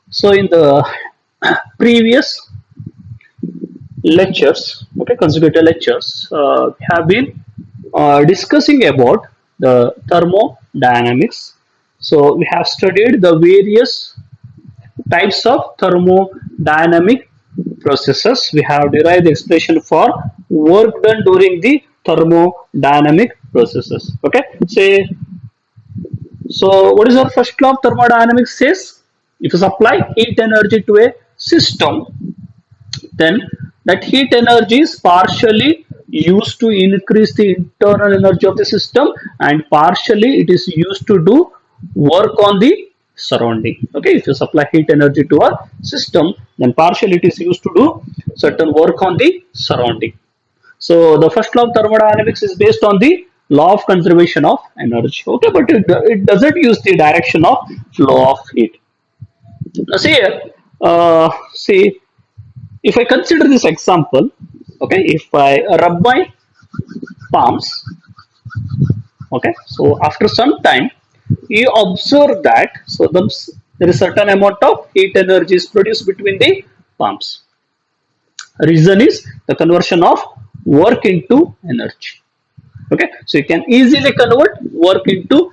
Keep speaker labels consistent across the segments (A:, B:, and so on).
A: So in the previous lectures, okay, consecutive lectures, we have been discussing about the thermodynamics. So we have studied the various types of thermodynamic processes. We have derived the expression for work done during the thermodynamic processes. Okay, say so. What is our first law of thermodynamics says? If you supply heat energy to a system, then that heat energy is partially used to increase the internal energy of the system and partially it is used to do work on the surrounding. Okay, if you supply heat energy to a system, then partially it is used to do certain work on the surrounding. So the first law of thermodynamics is based on the law of conservation of energy. Okay, but it doesn't use the direction of flow of heat. Now see here, see, if I consider this example, okay, if I rub my palms, okay, so after some time, you observe that there is certain amount of heat energy is produced between the palms. Reason is the conversion of work into energy. Okay, so you can easily convert work into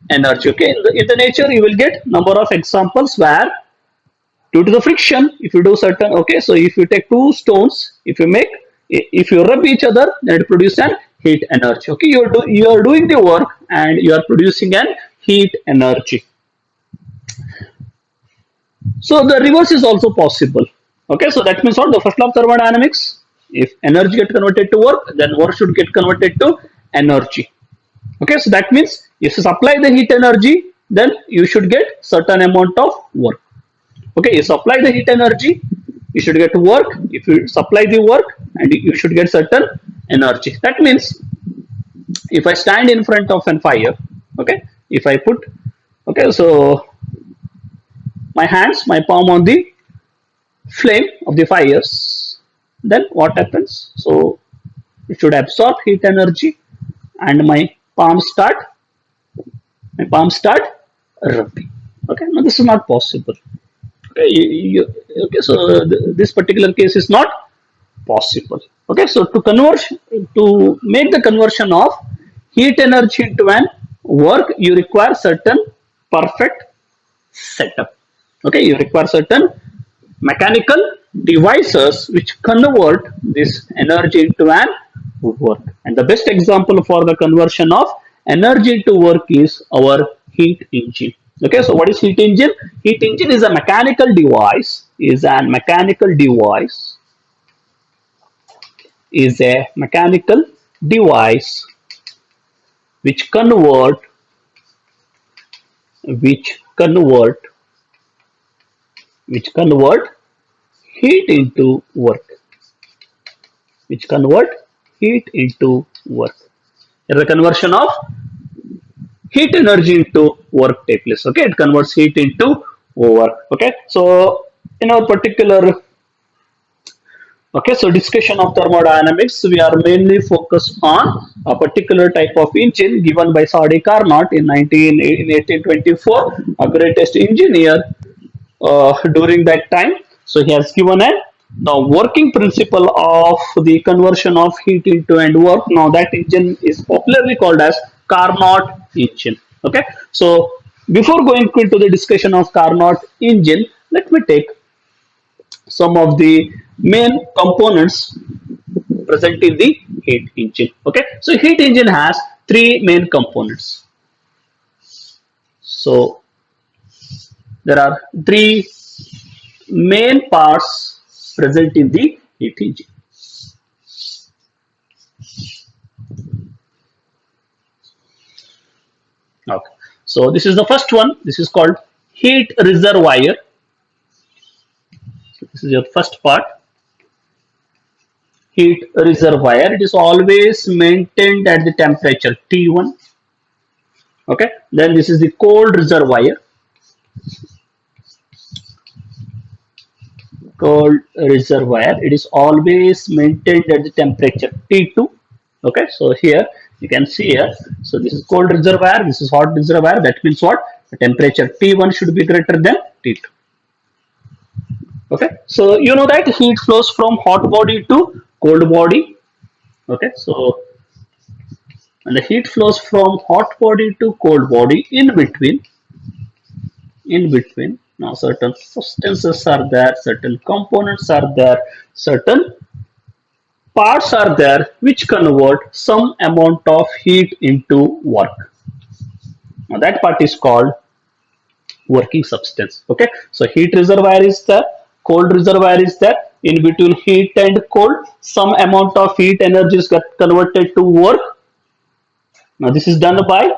A: energy. Okay, in the nature you will get number of examples where due to the friction, if you do certain, okay, so if you take two stones, if you rub each other, then it produces an heat energy. Okay, you are doing the work and you are producing an heat energy. So the reverse is also possible. Okay, so that means what? The first law of thermodynamics: if energy get converted to work, then work should get converted to energy. Okay, so that means if you supply the heat energy, then you should get certain amount of work. Okay, you supply the heat energy, you should get work. If you supply the work, and you should get certain energy. That means if I stand in front of an fire, okay, if I put, okay, so my hands, my palm on the flame of the fires, then what happens? So it should absorb heat energy and my palms start rubbing. Okay, no, this is not possible. Okay, okay, so this particular case is not possible. Okay, so to make the conversion of heat energy into an work, you require certain perfect setup. Okay, you require certain mechanical devices which convert this energy into an work. And the best example for the conversion of energy to work is our heat engine. Okay, so what is heat engine? Heat engine is a mechanical device, is a mechanical device which which convert convert heat into work, which convert heat into work. The conversion of heat energy into work take place. Okay, it converts heat into work. Okay, so in our particular, okay, so discussion of thermodynamics, we are mainly focused on a particular type of engine given by Sadi Carnot in 1824, a greatest engineer during that time. So he has given the working principle of the conversion of heat into and work. Now that engine is popularly called as Carnot engine. Okay, so before going into the discussion of Carnot engine, let me take some of the main components present in the heat engine. Okay, so heat engine has three main components. So there are three main parts present in the heat engine. Okay, so this is the first one. This is called heat reservoir. So this is your first part. Heat reservoir. It is always maintained at the temperature T1. Okay, then this is the cold reservoir. Cold reservoir. It is always maintained at the temperature T2. Okay, so here you can see here. So this is cold reservoir. This is hot reservoir. That means what? The temperature T1 should be greater than T2. Okay, so you know that heat flows from hot body to cold body. Okay, so and the heat flows from hot body to cold body. In between now certain substances are there, certain components are there, certain parts are there which convert some amount of heat into work. Now that part is called working substance. Okay, so heat reservoir is there, cold reservoir is there. In between heat and cold, some amount of heat energy is get converted to work. Now this is done by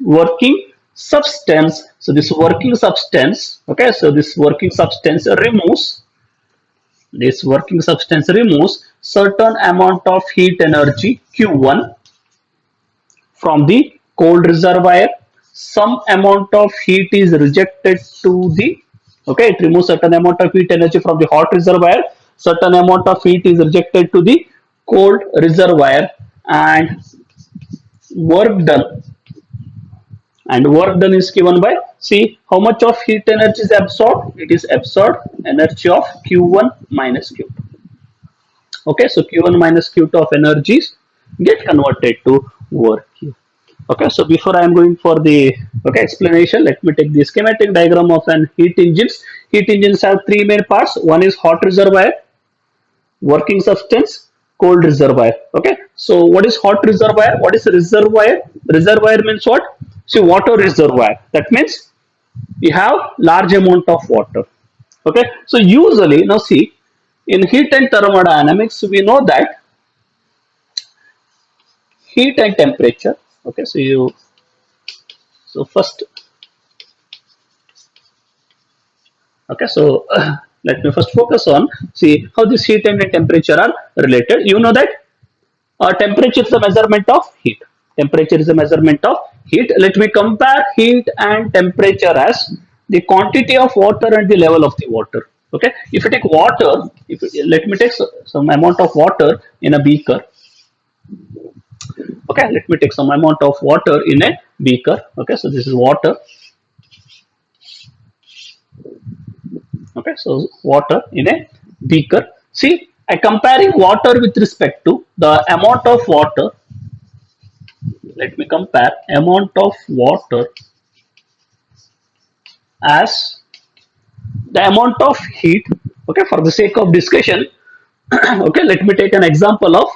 A: working substance. So this working substance, okay, so this working substance removes certain amount of heat energy Q1 from the cold reservoir. Some amount of heat is rejected to the, okay, it removes certain amount of heat energy from the hot reservoir. Certain amount of heat is rejected to the cold reservoir, and work done work done is given by, see how much of heat energy is absorbed. It is absorbed energy of Q1 minus Q2. Okay, so Q1 minus Q2 of energies get converted to work Q. Okay, so before I am going for the, okay, explanation, let me take the schematic diagram of an heat engines. Heat engines have three main parts. One is hot reservoir, working substance, cold reservoir. Okay, so what is hot reservoir? What is reservoir? Reservoir means what? See, water reservoir. That means you have large amount of water. Okay, so usually now see, in heat and thermodynamics we know that heat and temperature. Okay, so first, okay, so let me first focus on, see how this heat and temperature are related. You know that temperature is a measurement of heat. Temperature is a measurement of heat. Let me compare heat and temperature as the quantity of water and the level of the water. Okay, if you take water, let me take some amount of water in a beaker. Okay, let me take some amount of water in a beaker. Okay, so this is water. Okay, so water in a beaker. See, I comparing water with respect to the amount of water. Let me compare amount of water as the amount of heat. Okay, for the sake of discussion, okay, let me take an example of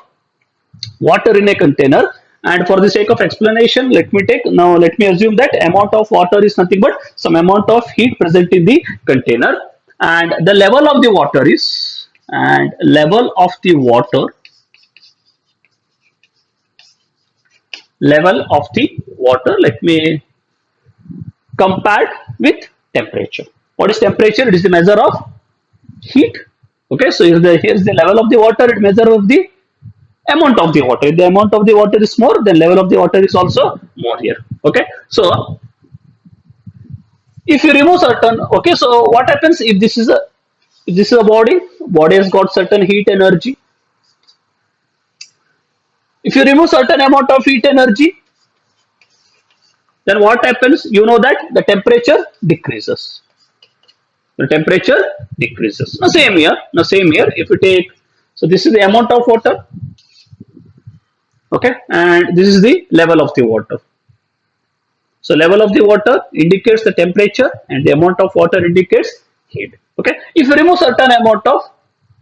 A: water in a container, and for the sake of explanation, let me assume that amount of water is nothing but some amount of heat present in the container, and the level of the water is, and level of the water level of the water, let me compare with temperature. What is temperature? It is the measure of heat. Okay, so here's the level of the water, it measure of the amount of the water. If the amount of the water is more, then level of the water is also more here. Okay, so if you remove certain, okay, so what happens if this is a body has got certain heat energy. If you remove certain amount of heat energy, then what happens? You know that the temperature decreases. The temperature decreases. Now same here. If you take, so this is the amount of water. Okay, and this is the level of the water. So level of the water indicates the temperature, and the amount of water indicates heat. Okay, if you remove certain amount of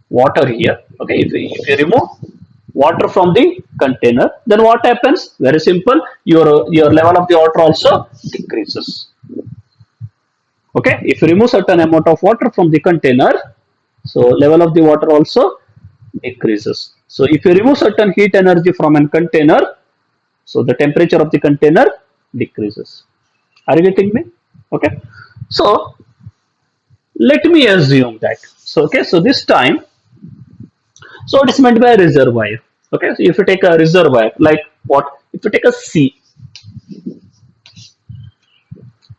A: water here, okay, if you remove water from the container, then what happens? Very simple, your level of the water also decreases. Okay, if you remove certain amount of water from the container, so level of the water also decreases. So if you remove certain heat energy from a container, so the temperature of the container decreases. Are you getting me? Okay, so let me assume that, so okay, so this time, so it is meant by a reservoir. Okay, so if you take a reservoir, like what, if you take a sea,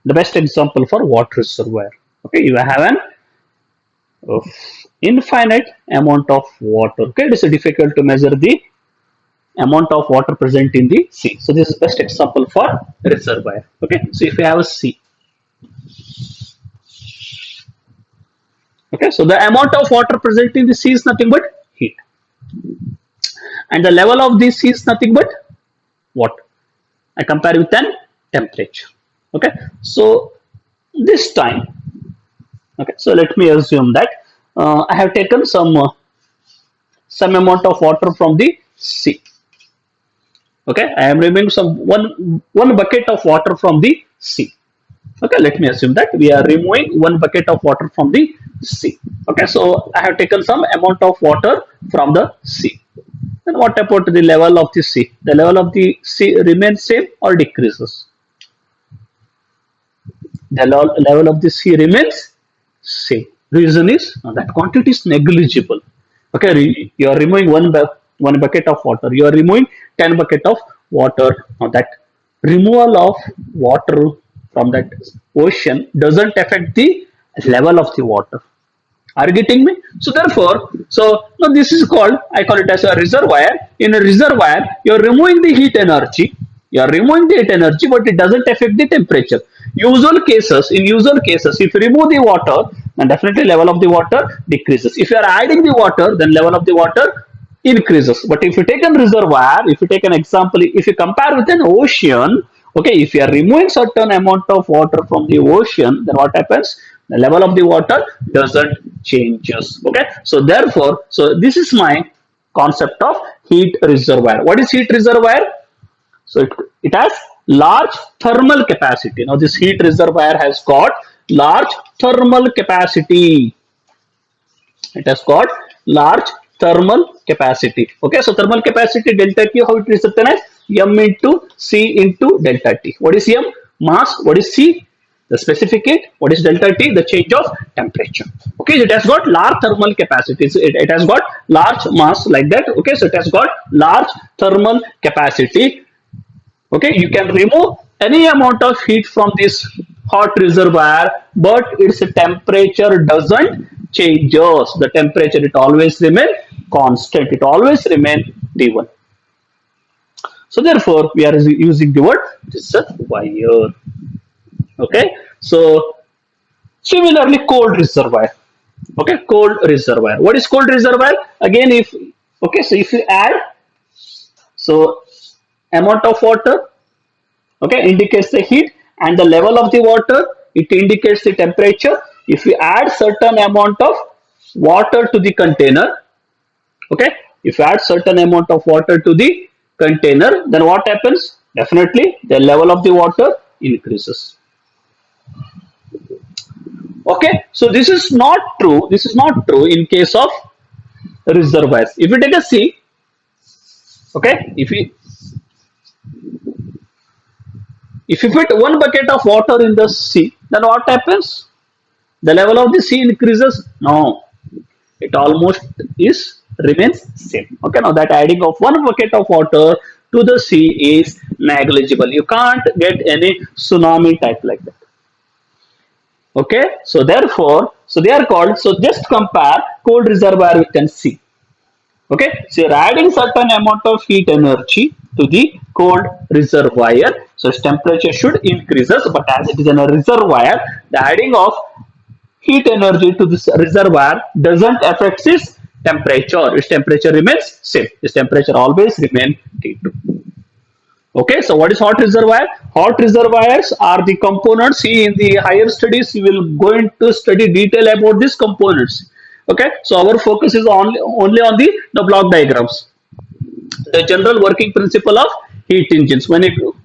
A: the best example for water reservoir. Okay, you have an infinite amount of water. Okay, it is difficult to measure the amount of water present in the sea. So this is best example for reservoir. Okay, so if you have a sea, Okay, so the amount of water present in the sea is nothing but heat, and the level of the sea is nothing but what? I compare with an temperature. Okay, so this time, okay, so let me assume that I have taken some amount of water from the sea. Okay, I am removing one bucket of water from the sea. Okay, let me assume that we are removing one bucket of water from the sea. Okay, so I have taken some amount of water from the sea. And what about the level of the sea? The level of the sea remains same or decreases? The level of the sea remains same. Reason is that quantity is negligible. Okay, you are removing one bucket of water. You are removing 10 bucket of water. Now that removal of water from that ocean doesn't affect the level of the water. Are you getting me? So therefore, so now this is called, I call it as a reservoir. In a reservoir, you're removing the heat energy. You're removing the heat energy, but it doesn't affect the temperature. In usual cases, if you remove the water, then definitely level of the water decreases. If you are adding the water, then level of the water increases. But if you take a reservoir, if you take an example, if you compare with an ocean, okay, if you are removing certain amount of water from the ocean, then what happens? The level of the water doesn't changes. Okay, so therefore, so this is my concept of heat reservoir. What is heat reservoir? So it has large thermal capacity. Now this heat reservoir has got large thermal capacity. It has got large thermal capacity. Okay, so thermal capacity delta T, how it is written as M into C into delta T. What is M? Mass. What is C? The specific heat. What is delta T? The change of temperature. Okay, it has got large thermal capacity. It has got large mass like that. Okay, so it has got large thermal capacity. Okay, you can remove any amount of heat from this hot reservoir, but its temperature doesn't changes. The temperature, it always remain constant. It always remain D1. So therefore, we are using the word reservoir. Okay, so similarly, cold reservoir. Okay, cold reservoir. What is cold reservoir? Again, if okay, so if you add, so amount of water, okay, indicates the heat, and the level of the water, it indicates the temperature. If you add certain amount of water to the container, okay, if you add certain amount of water to the container, then what happens? Definitely the level of the water increases. Okay, so this is not true. This is not true in case of reservoirs. If you take a sea, okay, if you put one bucket of water in the sea, then what happens? The level of the sea increases? No, it almost remains same. Okay, now that adding of one bucket of water to the sea is negligible. You can't get any tsunami type like that. Okay, so therefore, so they are called, so just compare cold reservoir with an sea. Okay, so you're adding certain amount of heat energy to the cold reservoir, so its temperature should increases, but as it is in a reservoir, the adding of heat energy to this reservoir doesn't affect its temperature. Its temperature remains same. Its temperature always remain T2. Okay, so what is hot reservoir? Hot reservoirs are the components. See, in the higher studies, you will go into study detail about these components. Okay, so our focus is only on the block diagrams. The general working principle of heat engines. When you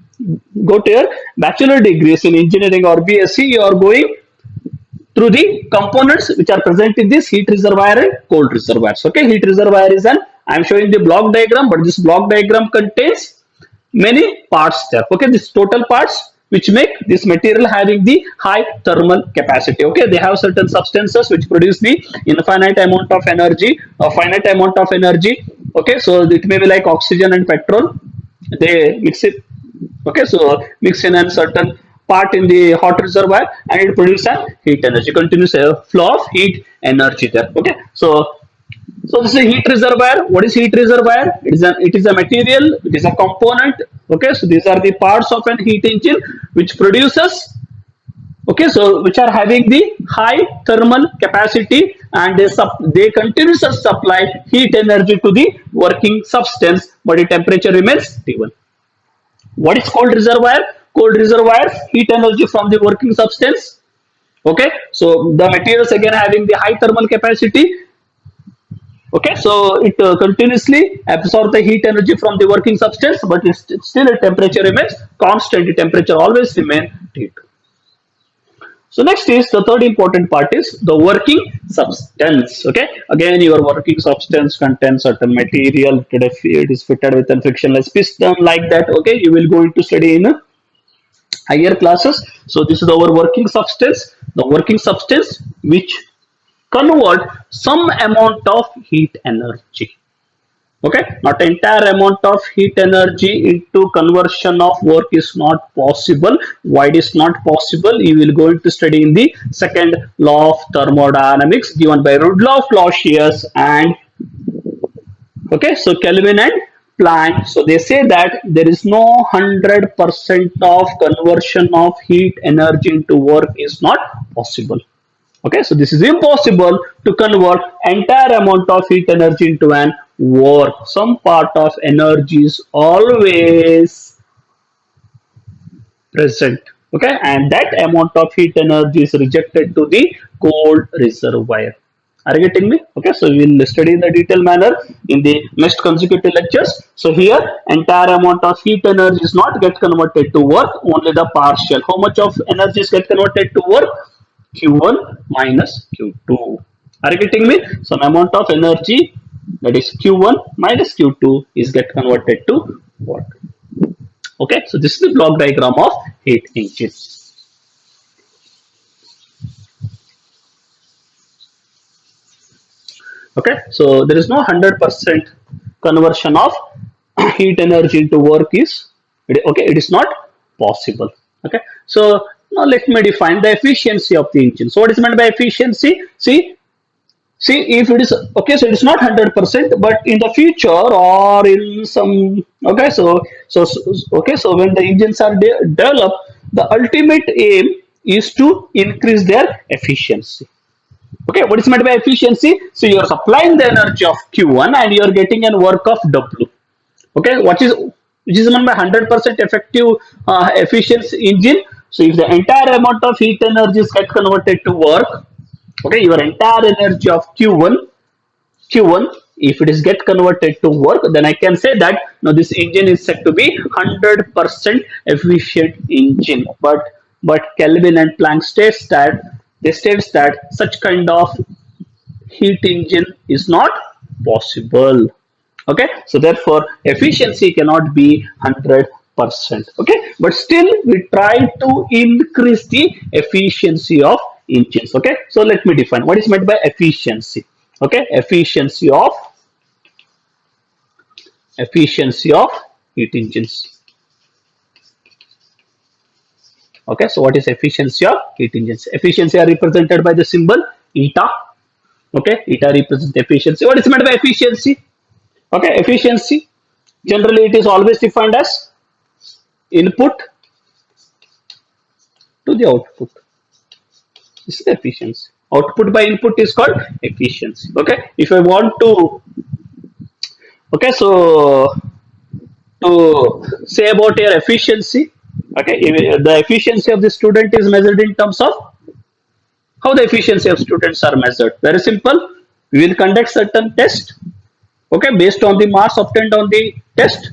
A: go to your bachelor degrees in engineering or BSc, you are going through the components which are present in this heat reservoir and cold reservoirs. Okay, heat reservoir is an, I am showing the block diagram, but this block diagram contains many parts there. Okay, this total parts which make this material having the high thermal capacity. Okay, they have certain substances which produce the infinite amount of energy, a finite amount of energy. Okay, so it may be like oxygen and petrol. They mix it. Okay, so mix in a certain part in the hot reservoir and it produces a heat energy, continuous flow of heat energy there. Okay, so this is a heat reservoir. What is heat reservoir? It is a material, it is a component. Okay, so these are the parts of an heat engine which produces Okay, so which are having the high thermal capacity, and they continuously supply heat energy to the working substance, but the temperature remains T1. What is cold reservoir? Cold reservoirs heat energy from the working substance. Okay, so the materials again having the high thermal capacity. Okay, so it continuously absorb the heat energy from the working substance, but still a temperature remains constant. The temperature always remain T2. So next is the third important part is the working substance. Okay, again your working substance contains certain material. It is fitted with a frictionless piston like that. Okay, you will go into study in higher classes. So this is our working substance. The working substance which convert some amount of heat energy. Okay, not entire amount of heat energy into conversion of work is not possible. Why it is not possible, you will go into study in the second law of thermodynamics given by Rudolf Clausius and okay, so Kelvin and Planck. So they say that there is no 100% of conversion of heat energy into work is not possible. Okay, so this is impossible to convert entire amount of heat energy into an work. Some part of energy is always present. Okay, and that amount of heat energy is rejected to the cold reservoir. Are you getting me? Okay, so we will study in the detailed manner in the next consecutive lectures. So here entire amount of heat energy is not get converted to work, only the partial. How much of energy is get converted to work? Q1 minus Q2. Are you getting me? So an amount of energy, that is Q1 minus Q2, is get converted to work. Okay, so this is the block diagram of heat engine. Okay, so there is no 100% conversion of heat energy into work is okay. It is not possible. Okay, so now let me define the efficiency of the engine. So what is meant by efficiency? See if it is okay, so it is not 100%, but in the future or in some okay, okay, so when the engines are developed, the ultimate aim is to increase their efficiency. Okay, what is meant by efficiency? So you are supplying the energy of Q1 and you are getting a work of W. Okay, which is meant by 100% effective efficiency engine? So if the entire amount of heat energy is get converted to work, okay, your entire energy of q1 if it is get converted to work, then I can say that now this engine is said to be 100% efficient engine. But Kelvin and Planck states that such kind of heat engine is not possible. Okay, so therefore efficiency cannot be 100%. Okay, but still we try to increase the efficiency of engines. Okay, so let me define what is meant by efficiency. Okay, efficiency of heat engines. Okay, so what is efficiency of heat engines? Efficiency are represented by the symbol eta. Okay, eta represents efficiency. What is meant by efficiency? Okay, efficiency generally it is always defined as input to the output. This is efficiency. Output by input is called efficiency. Okay, if I want to okay, so to say about your efficiency, okay, the efficiency of the student is measured in terms of how the efficiency of students are measured. Very simple. We will conduct certain test. Okay, based on the marks obtained on the test.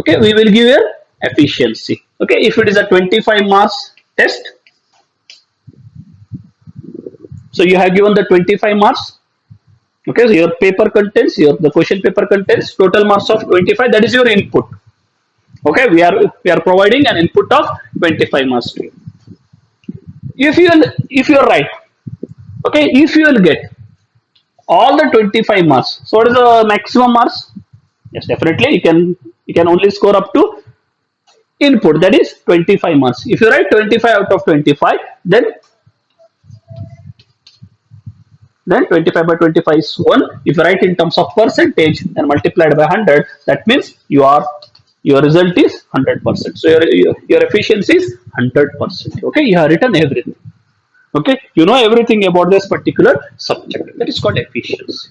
A: Okay, we will give a efficiency. Okay, if it is a 25 marks test, so you have given the 25 marks. Okay, so your paper contains the question paper contains total marks of 25. That is your input. Okay, we are providing an input of 25 marks to you. If you are right, okay, if you will get all the 25 marks, so what is the maximum marks? Yes, definitely you can only score up to input, that is 25 marks. If you write 25 out of 25, then 25 by 25 is 1. If you write in terms of percentage and multiplied by 100, that means you are your result is 100%. So your efficiency is 100%. Okay, you have written everything. Okay, you know everything about this particular subject. That is called efficiency.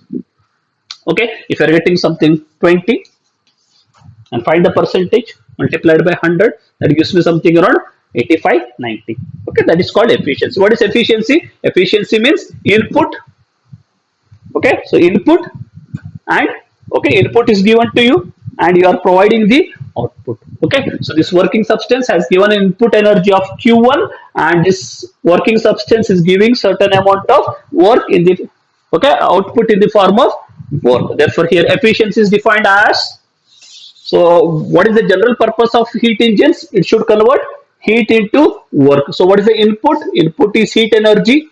A: Okay, if you are getting something 20 and find the percentage multiplied by 100, that gives me something around 85, 90. Okay, that is called efficiency. What is efficiency? Efficiency means input. Okay, so input, and okay, input is given to you and you are providing the output. Okay, so this working substance has given input energy of q1, and this working substance is giving certain amount of work in the, okay, output in the form of work. Therefore here efficiency is defined as, so what is the general purpose of heat engines? It should convert heat into work. So what is the input? Input is heat energy.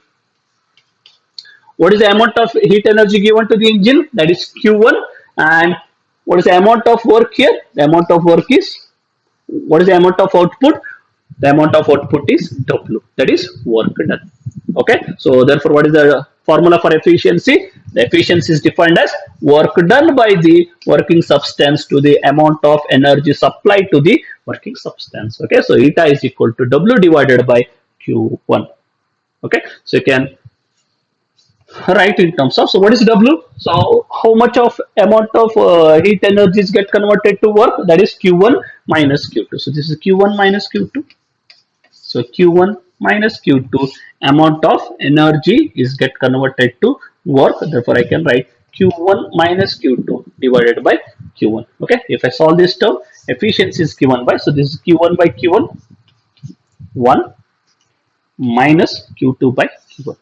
A: What is the amount of heat energy given to the engine? That is Q1. And what is the amount of work here? The amount of work is, what is the amount of output? The amount of output is W. That is work done. Okay. So therefore, what is the formula for efficiency? The efficiency is defined as work done by the working substance to the amount of energy supplied to the working substance. Okay. So eta is equal to W divided by Q1. Okay. So you can write in terms of, so what is W? So how much of amount of heat energies get converted to work? That is Q1 minus Q2. So this is Q1 minus Q2. So Q1 minus Q2 amount of energy is get converted to work. Therefore I can write Q1 minus Q2 divided by Q1. Okay, if I solve this term, efficiency is given by, so this is Q1 by Q1, 1 minus Q2 by Q1.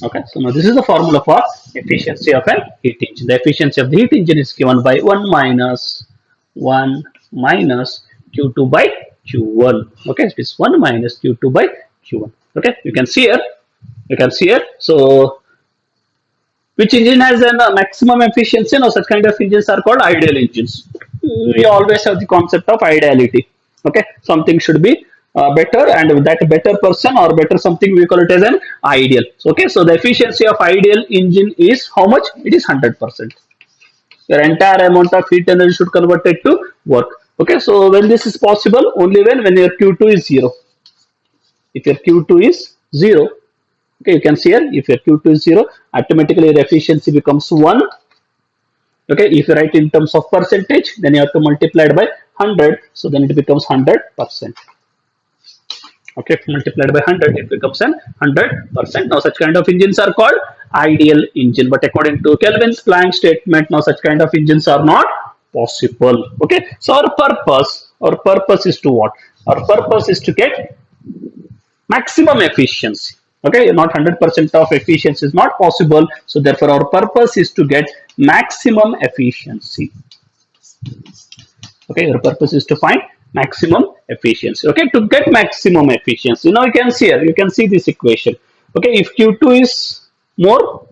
A: Okay, so now this is the formula for efficiency of a heat engine. The efficiency of the heat engine is given by 1 minus Q2 by Q1. Okay, it is 1 minus Q2 by Q1. Okay, you can see here. You can see here. So, which engine has a maximum efficiency? Now, such kind of engines are called ideal engines. We always have the concept of ideality. Okay, something should be better, and that better person or better something, we call it as an ideal. So, okay, so the efficiency of ideal engine is how much? It is 100%. Your entire amount of heat energy should convert it to work. Okay, so when this is possible? Only when your Q2 is 0. If your Q2 is 0, okay, you can see here, if your Q2 is 0, automatically your efficiency becomes 1. Okay, if you write in terms of percentage, then you have to multiply it by 100, so then it becomes 100%. Okay, multiplied by 100, it becomes an 100%. Now such kind of engines are called ideal engine, but according to Kelvin's Planck statement, now such kind of engines are not possible. Okay, so our purpose is to what? Our purpose is to get maximum efficiency. Okay, not 100% of efficiency is not possible, so therefore our purpose is to get maximum efficiency. Okay, your purpose is to find maximum efficiency. Okay, to get maximum efficiency, now you can see here, you can see this equation. Okay, if Q2 is more,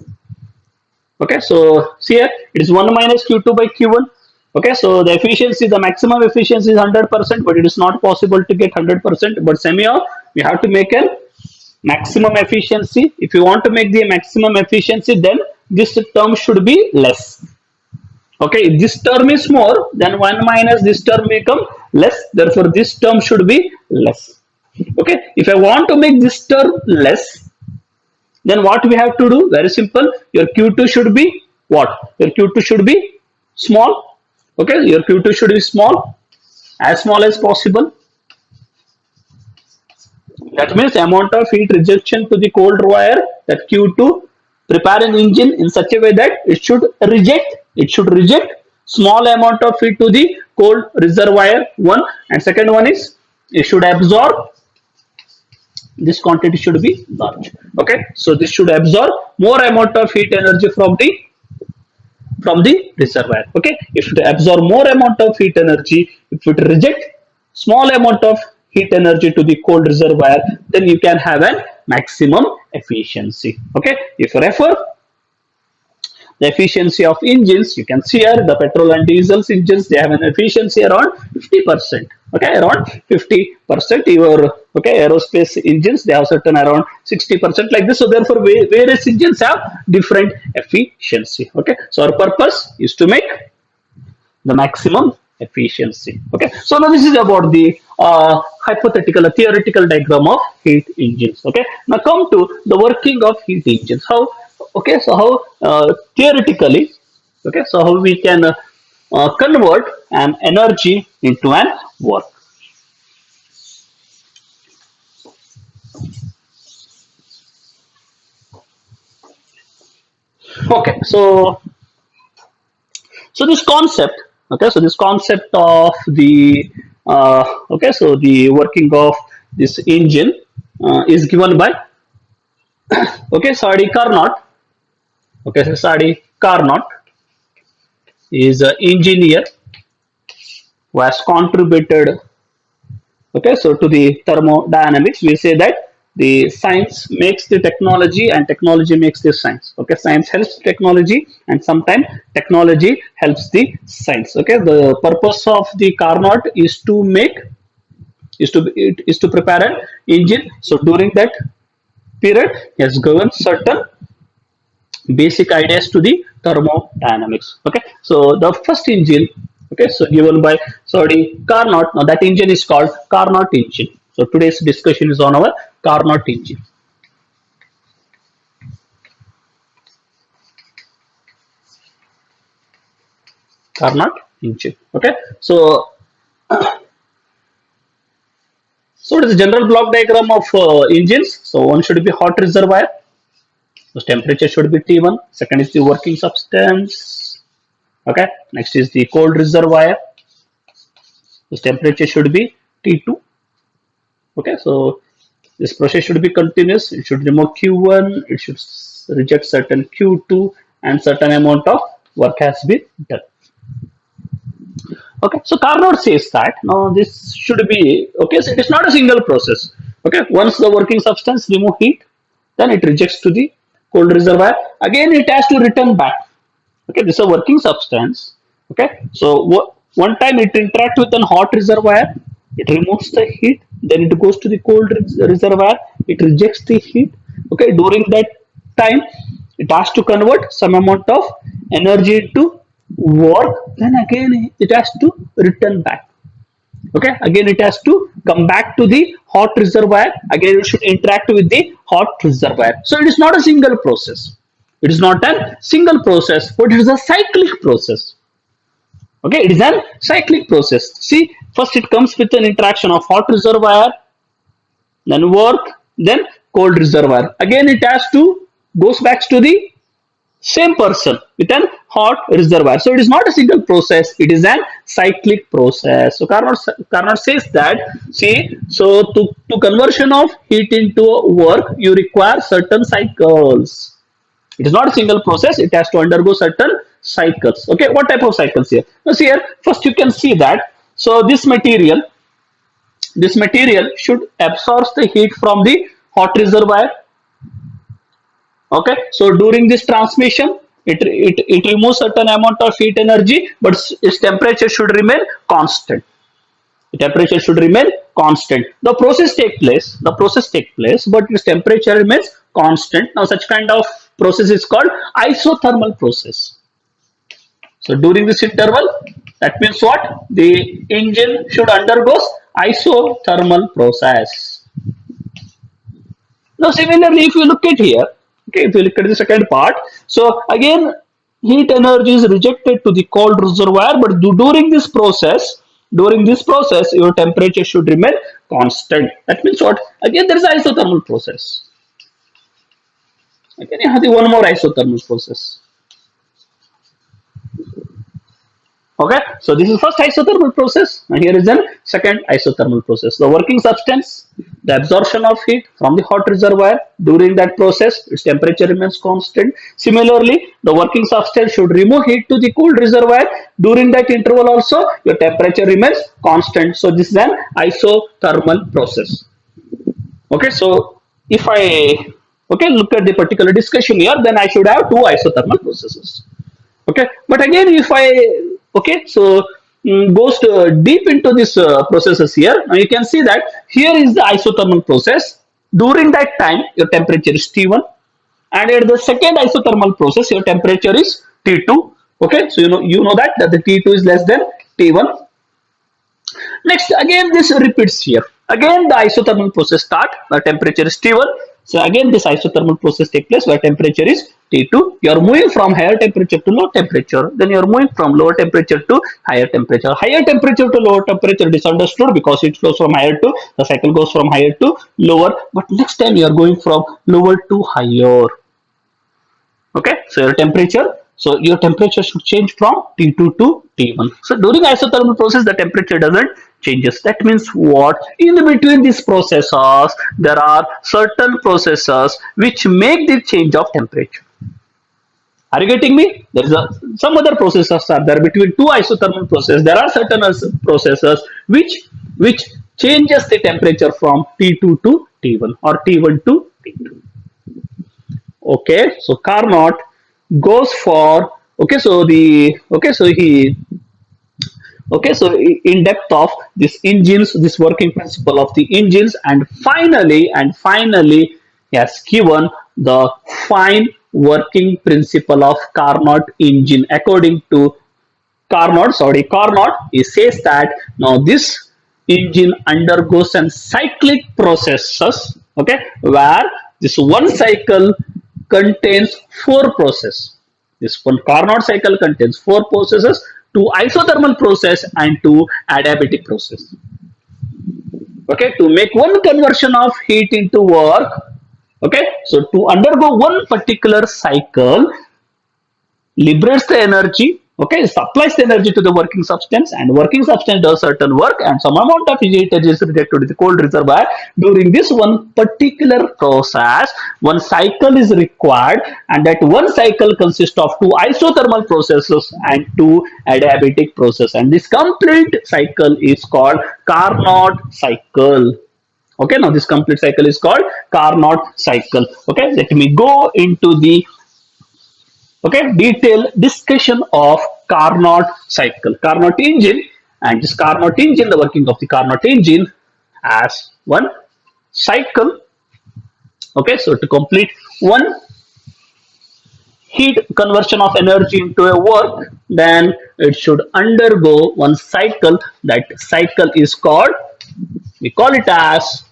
A: okay, so see here, it is 1 minus Q2 by Q1. Okay, so the efficiency, the maximum efficiency is 100%, but it is not possible to get 100%, but somehow we have to make a maximum efficiency. If you want to make the maximum efficiency, then this term should be less. Okay, if this term is more, then 1 minus this term become less, therefore this term should be less. Okay, if I want to make this term less, then what we have to do? Very simple, your Q2 should be what? Your Q2 should be small. Okay, your Q2 should be small as possible. That means amount of heat rejection to the cold wire, that Q2, prepare an engine in such a way that it should reject small amount of heat to the cold reservoir, one, and second one is it should absorb, this quantity should be large. Okay, so this should absorb more amount of heat energy from the reservoir. Okay, if it absorb more amount of heat energy, if it reject small amount of heat energy to the cold reservoir, then you can have a maximum efficiency. Okay, if you refer the efficiency of engines, you can see here the petrol and diesel engines, they have an efficiency around 50%. Okay, around 50%. Your okay aerospace engines, they have certain around 60% like this. So therefore various engines have different efficiency. Okay, so our purpose is to make the maximum efficiency. Okay, so now this is about the hypothetical, a theoretical diagram of heat engines. Okay, now come to the working of heat engines. How? Okay, so how theoretically? Okay, so how we can convert an energy into an work. Okay, so this concept, okay, so this concept of the okay, so the working of this engine is given by okay, Sadi Carnot. Okay, so Sadi Carnot is an engineer who has contributed okay, so to the thermodynamics. We say that the science makes the technology and technology makes the science. Okay, science helps technology and sometimes technology helps the science. Okay, the purpose of the Carnot is to make is to prepare an engine. So during that period he has given certain basic ideas to the thermodynamics. Okay, so the first engine, okay, so given by sorry Carnot. Now that engine is called Carnot engine. So today's discussion is on our Carnot engine. Carnot engine. Okay, so it is a general block diagram of engines. So one should be hot reservoir. So temperature should be T1. Second is the working substance. Okay, next is the cold reservoir. The temperature should be T2. Okay, so this process should be continuous. It should remove Q1, it should reject certain Q2, and certain amount of work has been done. Okay, so Carnot says that now this should be okay. So it is not a single process. Okay, once the working substance remove heat, then it rejects to the cold reservoir. Again, it has to return back. Okay, this is a working substance. Okay, so one time it interact with an hot reservoir, it removes the heat, then it goes to the cold reservoir, it rejects the heat. Okay, during that time it has to convert some amount of energy to work, then again it has to return back. Okay, again it has to come back to the hot reservoir, again it should interact with the hot reservoir. So it is not a single process, it is not a single process, but it is a cyclic process. Okay, it is a cyclic process. See, first it comes with an interaction of hot reservoir, then work, then cold reservoir. Again it has to goes back to the same person with an hot reservoir. So it is not a single process, it is an cyclic process. So Carnot says that, see, so to conversion of heat into work, you require certain cycles. It is not a single process, it has to undergo certain cycles. Okay, what type of cycles here? Now see here, first you can see that, so this material should absorb the heat from the hot reservoir. Okay, so during this transmission it removes certain amount of heat energy, but its temperature should remain constant. The temperature should remain constant. The process take place, but its temperature remains constant. Now such kind of process is called isothermal process. So during this interval, that means what, the engine should undergo isothermal process. Now similarly, if you look at here, okay, if you look at the second part, so again heat energy is rejected to the cold reservoir, but during this process, your temperature should remain constant. That means what? Again, there is isothermal process. Again, you have the one more isothermal process. Okay, so this is first isothermal process, and here is the second isothermal process. The working substance, the absorption of heat from the hot reservoir. During that process, its temperature remains constant. Similarly, the working substance should remove heat to the cooled reservoir. During that interval also, your temperature remains constant. So this is an isothermal process. Okay, so if I okay look at the particular discussion here, then I should have two isothermal processes. Okay, but again if I okay, so goes deep into this processes here. Now you can see that here is the isothermal process. During that time, your temperature is T1, and at the second isothermal process, your temperature is T2. Okay, so you know that the T2 is less than T1. Next, again this repeats here. Again the isothermal process start, where temperature is T1. So again this isothermal process take place where temperature is T2. You are moving from higher temperature to low temperature. Then you are moving from lower temperature to higher temperature. Higher temperature to lower temperature is understood because it flows from higher to, the cycle goes from higher to lower. But next time you are going from lower to higher. Okay, so your temperature should change from T2 to T1. So during isothermal process, the temperature doesn't changes. That means what? In between these processes, there are certain processes which make the change of temperature. Are you getting me? There is some other processes are there between two isothermal processes. There are certain processes which changes the temperature from T2 to T1 or T1 to T2. Okay, so Carnot goes for, okay, so in depth of this engines, this working principle of the engines, and finally he has given the fine working principle of Carnot engine. According to Carnot, he says that now this engine undergoes some cyclic processes, okay, where this one cycle contains four processes. This one Carnot cycle contains four processes, two isothermal process and two adiabatic process. Okay, to make one conversion of heat into work. Okay, so to undergo one particular cycle liberates the energy, okay, supplies the energy to the working substance, and working substance does certain work, and some amount of heat is rejected to the cold reservoir. During this one particular process, one cycle is required, and that one cycle consists of two isothermal processes and two adiabatic processes, and this complete cycle is called Carnot cycle. Okay, now this complete cycle is called Carnot cycle. Okay, let me go into the detailed discussion of Carnot cycle, Carnot engine, and this Carnot engine, the working of the Carnot engine as one cycle. Okay, so to complete one heat conversion of energy into a work, then it should undergo one cycle. That cycle is called, we call it as,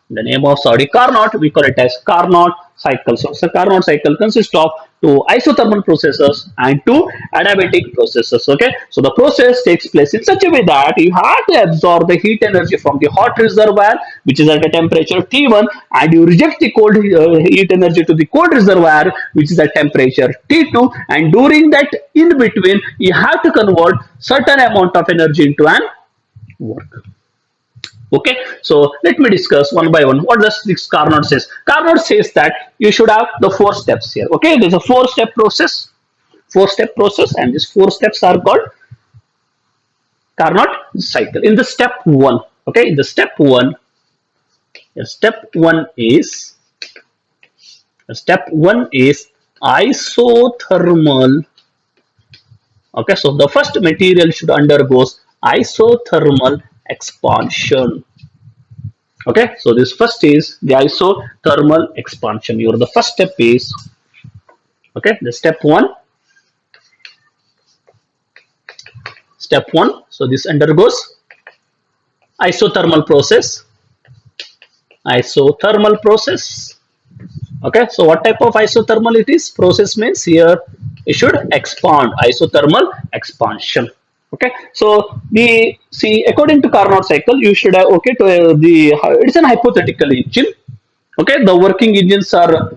A: the name of Carnot, we call it as Carnot cycle. So the Carnot cycle consists of two isothermal processes and two adiabatic processes. Okay, so the process takes place in such a way that you have to absorb the heat energy from the hot reservoir, which is at a temperature T1, and you reject the cold heat energy to the cold reservoir, which is at temperature T2, and during that in between you have to convert certain amount of energy into an work. Okay, so let me discuss one by one. What does this Carnot says? Carnot says that you should have the four steps here. Okay, there's a four-step process, and these four steps are called Carnot cycle. In the step one, okay, in the step one is isothermal. Okay, so the first material should undergo isothermal expansion. Okay, so this first is the isothermal expansion. The first step is, okay, the step one. So this undergoes isothermal process. Okay, so what type of isothermal it is? Process means here it should expand, isothermal expansion. Okay, so according to Carnot cycle, you should have, okay, it's an hypothetical engine. Okay, the working engines are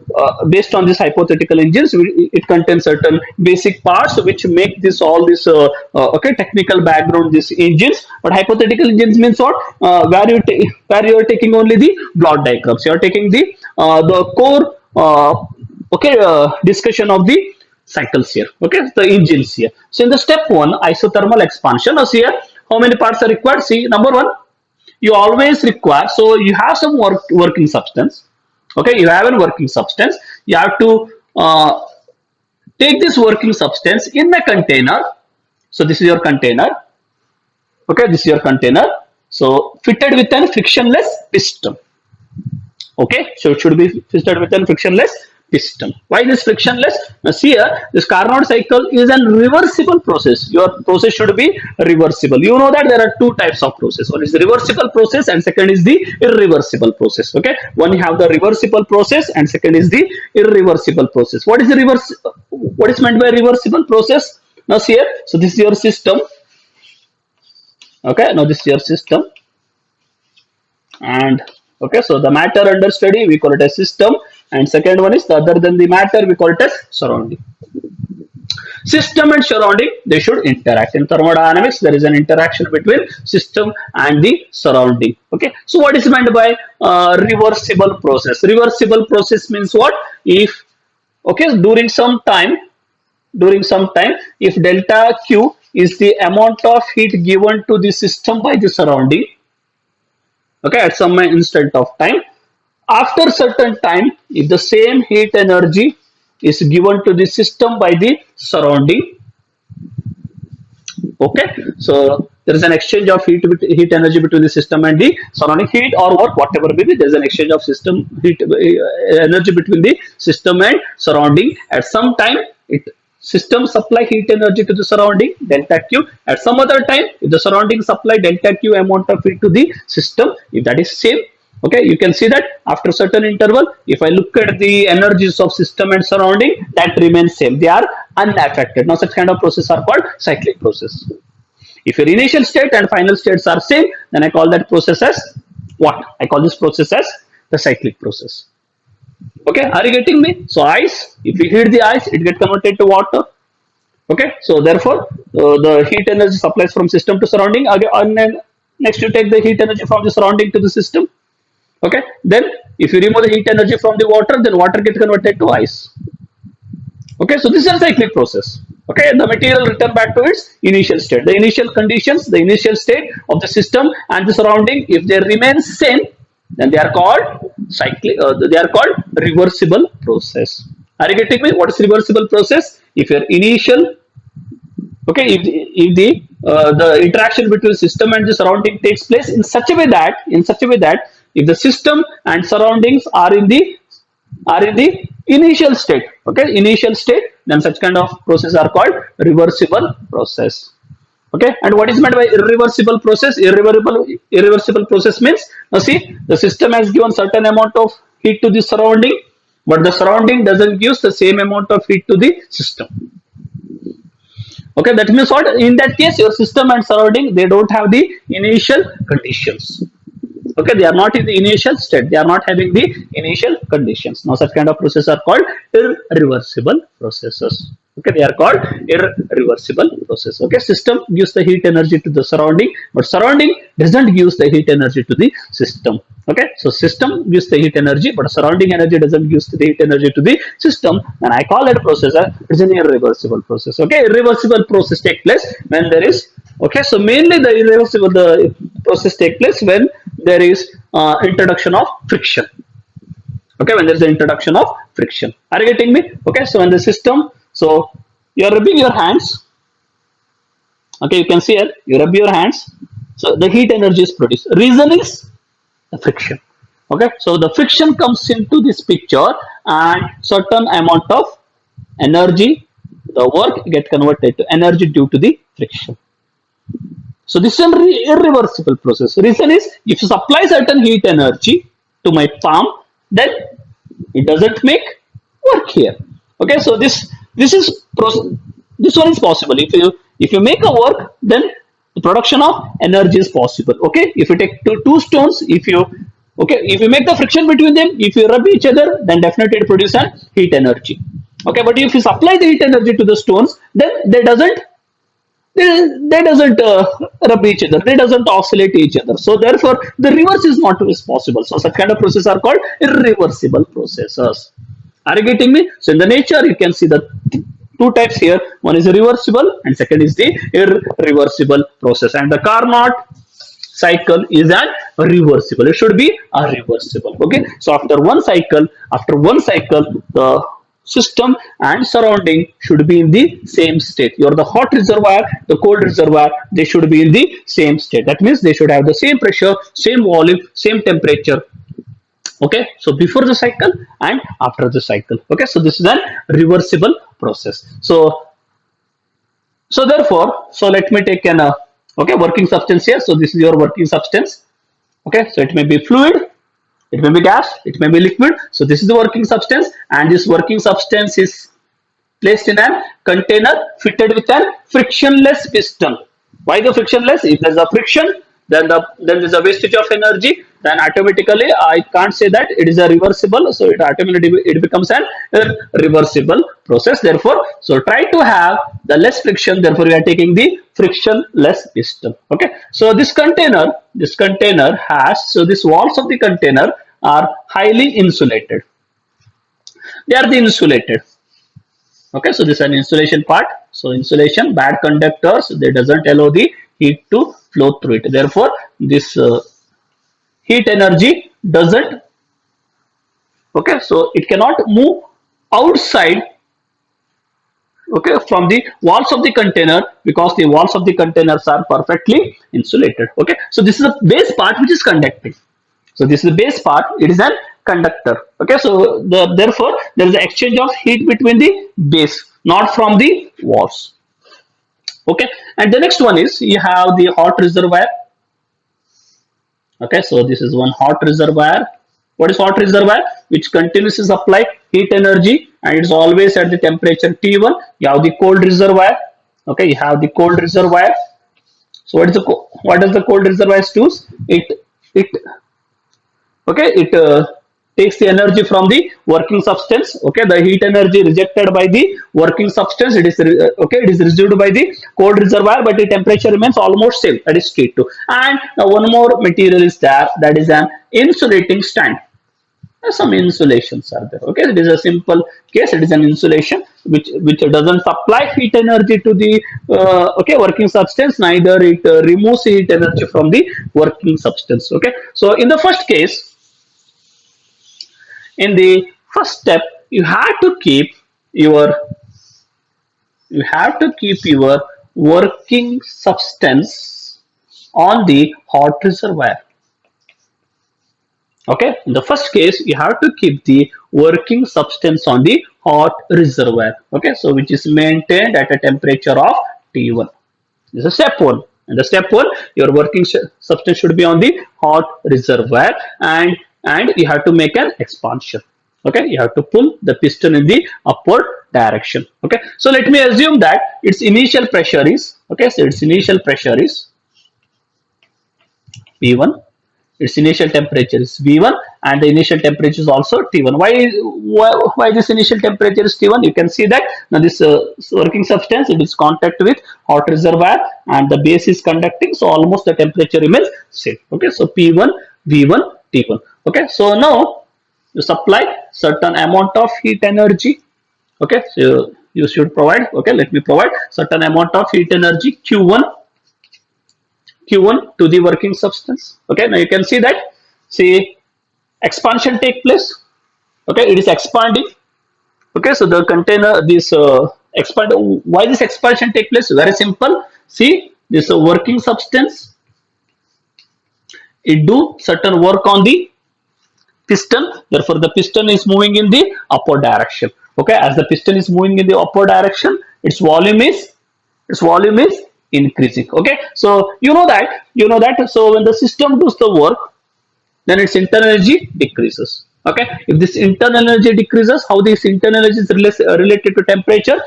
A: based on this hypothetical engines. It contains certain basic parts which make okay, technical background these engines. But hypothetical engines means what? Where you are taking only the block diagrams. You are taking the core discussion of the cycles here. Okay, the engines here. So in the step one, isothermal expansion. Now here, how many parts are required? See, number one, you always require, so you have some working substance. Okay, you have a working substance. You have to take this working substance in a container. So this is your container. Okay, this is your container. So fitted with an frictionless piston. Okay, so it should be fitted with a frictionless piston. Why this frictionless? Now see here, this Carnot cycle is a reversible process. Your process should be reversible. You know that there are two types of process. One is the reversible process and second is the irreversible process. Okay, one you have the reversible process and second is the irreversible process. What is the reverse? What is meant by reversible process? Now see here, so this is your system. Okay, now this is your system. And okay, so the matter under study we call it as system, and second one is the other than the matter we call it as surrounding. System and surrounding, they should interact. In thermodynamics there is an interaction between system and the surrounding. Okay, so what is meant by reversible process? Reversible process means what? If okay, during some time if delta Q is the amount of heat given to the system by the surrounding, okay, at some instant of time, after certain time, if the same heat energy is given to the system by the surrounding, okay, so there is an exchange of heat energy between the system and the surrounding. Heat or work, whatever may be, there is an exchange of system heat energy between the system and surrounding. At some time, system supply heat energy to the surrounding delta Q. At some other time, if the surrounding supply delta Q amount of heat to the system, if that is same, okay, you can see that after certain interval, if I look at the energies of system and surrounding, that remains same. They are unaffected. Now such kind of process are called cyclic process. If your initial state and final states are same, then I call that process as what? I call this process as the cyclic process. Okay, are you getting me? So ice, if you heat the ice, it gets converted to water. Okay, so therefore the heat energy supplies from system to surrounding. Again, and then next you take the heat energy from the surrounding to the system. Okay, then if you remove the heat energy from the water, then water gets converted to ice. Okay, so this is a cyclic process. Okay, the material return back to its initial state. The initial conditions, the initial state of the system and the surrounding, if they remain same, then they are called cyclic. They are called reversible process. Are you getting me? What is reversible process? If your initial, okay, if the interaction between system and the surrounding takes place in such a way that if the system and surroundings are in the initial state, okay, initial state, then such kind of process are called reversible process. Okay, and what is meant by irreversible process? Irreversible process means, now see, the system has given certain amount of heat to the surrounding, but the surrounding doesn't give the same amount of heat to the system. Okay, that means what? In that case, your system and surrounding, they don't have the initial conditions. Okay, they are not in the initial state. They are not having the initial conditions. Now, such kind of processes are called irreversible processes. Okay, they are called irreversible process. Okay, system gives the heat energy to the surrounding, but surrounding doesn't give the heat energy to the system. Okay, so system gives the heat energy, but surrounding energy doesn't give the heat energy to the system. And I call that process as an irreversible process. Okay, irreversible process take place when there is, okay, so mainly the irreversible process take place when there is introduction of friction. Okay, when there is the introduction of friction. Are you getting me? Okay, so when the system, so you are rubbing your hands. Okay, you can see here, you rub your hands. So the heat energy is produced. Reason is the friction. Okay, so the friction comes into this picture and certain amount of energy, the work get converted to energy due to the friction. So this is an irreversible process. Reason is, if you supply certain heat energy to my palm, then it doesn't make work here. Okay, so this one is possible. If you make a work, then the production of energy is possible. Okay, if you take two stones, if you make the friction between them, if you rub each other, then definitely it produces heat energy. Okay, but if you supply the heat energy to the stones, then they doesn't rub each other, they doesn't oscillate each other. So therefore, the reverse is not possible. So such kind of processes are called irreversible processes. Are you getting me? So in the nature, you can see the two types here. One is reversible and second is the irreversible process. And the Carnot cycle is a reversible. It should be a reversible. Okay. So after one cycle, the system and surrounding should be in the same state. Your the hot reservoir, the cold reservoir, they should be in the same state. That means they should have the same pressure, same volume, same temperature. Okay, so before the cycle and after the cycle. Okay, so this is a reversible process. So therefore, so let me take an okay, working substance here. So this is your working substance. Okay, so it may be fluid, it may be gas, it may be liquid. So this is the working substance, and this working substance is placed in a container fitted with a frictionless piston. Why the frictionless? If there's a friction, then there's a wastage of energy. Then automatically I can't say that it is a reversible. So it automatically it becomes an irreversible process. Therefore, so try to have the less friction. Therefore, we are taking the frictionless piston. Okay. So this container has, so these walls of the container are highly insulated. They are the insulated. Okay, so this is an insulation part. So insulation, bad conductors, they doesn't allow the heat to flow through it. Therefore, this heat energy doesn't, okay, so it cannot move outside, okay, from the walls of the container, because the walls of the containers are perfectly insulated. Okay, so this is the base part which is conducting. So this is the base part, it is a conductor. Okay, so therefore there is an exchange of heat between the base, not from the walls. Okay, and the next one is you have the hot reservoir. Okay, so this is one hot reservoir. What is hot reservoir? Which continuously supply heat energy, and it's always at the temperature T1. You have the cold reservoir. Okay, you have the cold reservoir. So what does the cold reservoir do? It okay, it takes the energy from the working substance. Okay, the heat energy rejected by the working substance, it is okay, it is received by the cold reservoir, but the temperature remains almost same, that is T2. And one more material is there, that is an insulating stand. Some insulations are there. Okay, it is a simple case, it is an insulation which doesn't supply heat energy to the okay, working substance, neither it removes heat energy from the working substance. Okay, so in the first case, in the first step, you have to keep your working substance on the hot reservoir. Okay, in the first case, you have to keep the working substance on the hot reservoir. Okay, so which is maintained at a temperature of T1. This is step 1. And the step 1, your working substance should be on the hot reservoir, and you have to make an expansion. Okay, you have to pull the piston in the upward direction. Okay, so let me assume that its initial pressure is, okay, so its initial pressure is P1, its initial temperature is V1, and the initial temperature is also T1. Why this initial temperature is T1? You can see that now this working substance, it is contact with hot reservoir, and the base is conducting, so almost the temperature remains same. Okay, so P1, V1, T1. Okay, so now you supply certain amount of heat energy. Okay, so you should provide, okay, let me provide certain amount of heat energy Q1 to the working substance. Okay, now you can see that, see, expansion take place. Okay, it is expanding. Okay, so the container, this expand, why this expansion take place? Very simple. See, this working substance, it do certain work on the piston, therefore the piston is moving in the upward direction. Okay, as the piston is moving in the upward direction, its volume is increasing. Okay, so you know that so when the system does the work, then its internal energy decreases. Okay, if this internal energy decreases, how this internal energy is related to temperature?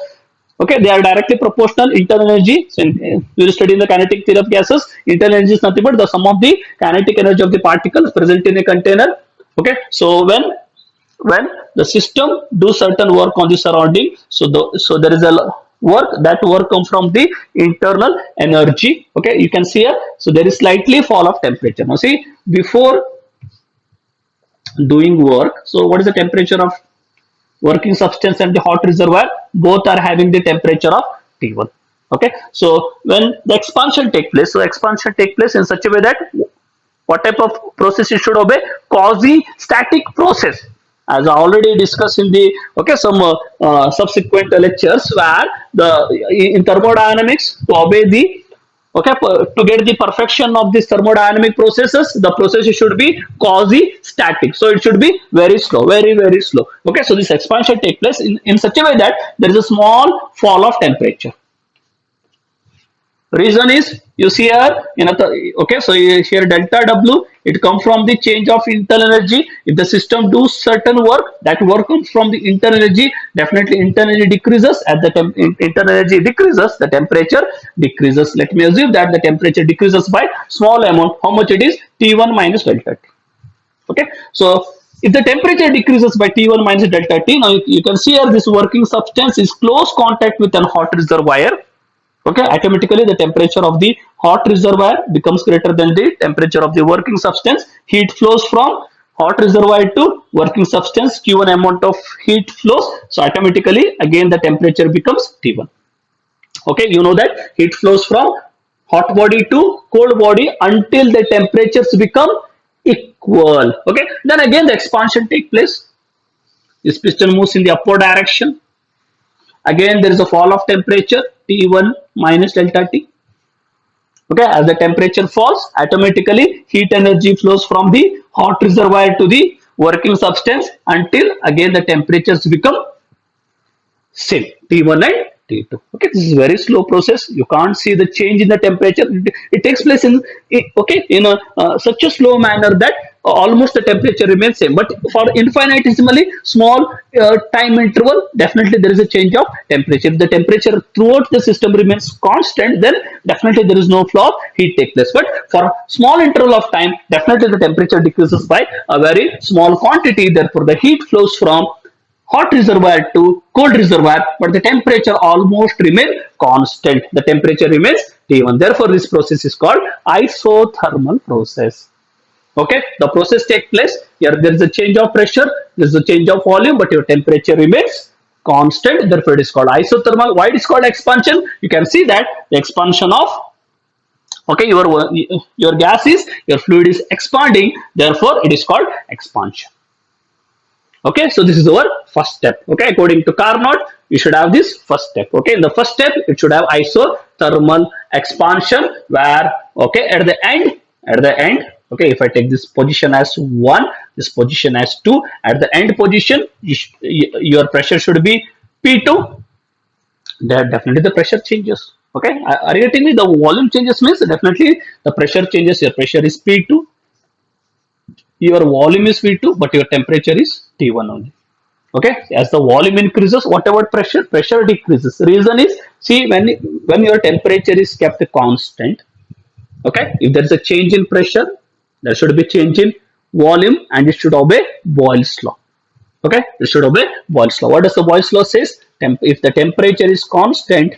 A: Okay, they are directly proportional. Internal energy, so you will study in the kinetic theory of gases, internal energy is nothing but the sum of the kinetic energy of the particles present in a container. Okay, so when the system do certain work on the surrounding, so there is a work comes from the internal energy. Okay, you can see here, so there is slightly fall of temperature. Now see, before doing work, so what is the temperature of working substance and the hot reservoir? Both are having the temperature of T1. Okay, so when the expansion take place, so expansion take place in such a way that what type of process it should obey? Quasi-static process. as I already discussed in the some subsequent lectures, where the in thermodynamics, to obey the to get the perfection of this thermodynamic processes, the process should be quasi static, so it should be very slow, very slow. Okay, so this expansion take place in such a way that there is a small fall of temperature. Reason is, you see here in a so here delta W, it comes from the change of internal energy. If the system do certain work, that work comes from the internal energy. Definitely internal energy decreases. As the internal energy decreases, the temperature decreases. Let me assume that the temperature decreases by small amount. How much it is? T1 minus delta T. Okay, so if the temperature decreases by T1 minus delta T, now you can see here this working substance is close contact with an hot reservoir. Okay, automatically the temperature of the hot reservoir becomes greater than the temperature of the working substance. Heat flows from hot reservoir to working substance. Q1 amount of heat flows, so automatically again the temperature becomes T1. Okay, you know that heat flows from hot body to cold body until the temperatures become equal. Okay, then again the expansion take place. This piston moves in the upward direction. Again there is a fall of temperature, T1 minus delta T. Okay, as the temperature falls, automatically heat energy flows from the hot reservoir to the working substance until again the temperatures become same, T1 and T2. Okay, this is very slow process. You can't see the change in the temperature. It takes place in in a such a slow manner that almost the temperature remains same. But for infinitesimally small time interval, definitely there is a change of temperature. If the temperature throughout the system remains constant, then definitely there is no flow of heat take place. But for small interval of time, definitely the temperature decreases by a very small quantity. Therefore, the heat flows from hot reservoir to cold reservoir, but the temperature almost remains constant. The temperature remains T1. Therefore, this process is called isothermal process. Okay, the process takes place here. There is a change of pressure, there is a change of volume, but your temperature remains constant. Therefore, it is called isothermal. Why it is called expansion? You can see that the expansion of your gas is, your fluid is expanding. Therefore, it is called expansion. Okay, so this is our first step. Okay, according to Carnot, you should have this first step. Okay, in the first step, it should have isothermal expansion, where at the end, okay, if I take this position as 1, this position as 2, at the end position, your pressure should be P2. There definitely the pressure changes. Okay, are you getting me? The volume changes means definitely the pressure changes. Your pressure is P2. Your volume is V2, but your temperature is T1 only. Okay, as the volume increases, whatever pressure decreases. Reason is, see, when your temperature is kept constant, okay, if there is a change in pressure, there should be change in volume, and it should obey Boyle's law. Okay, it should obey Boyle's law. What does the Boyle's law says? If the temperature is constant,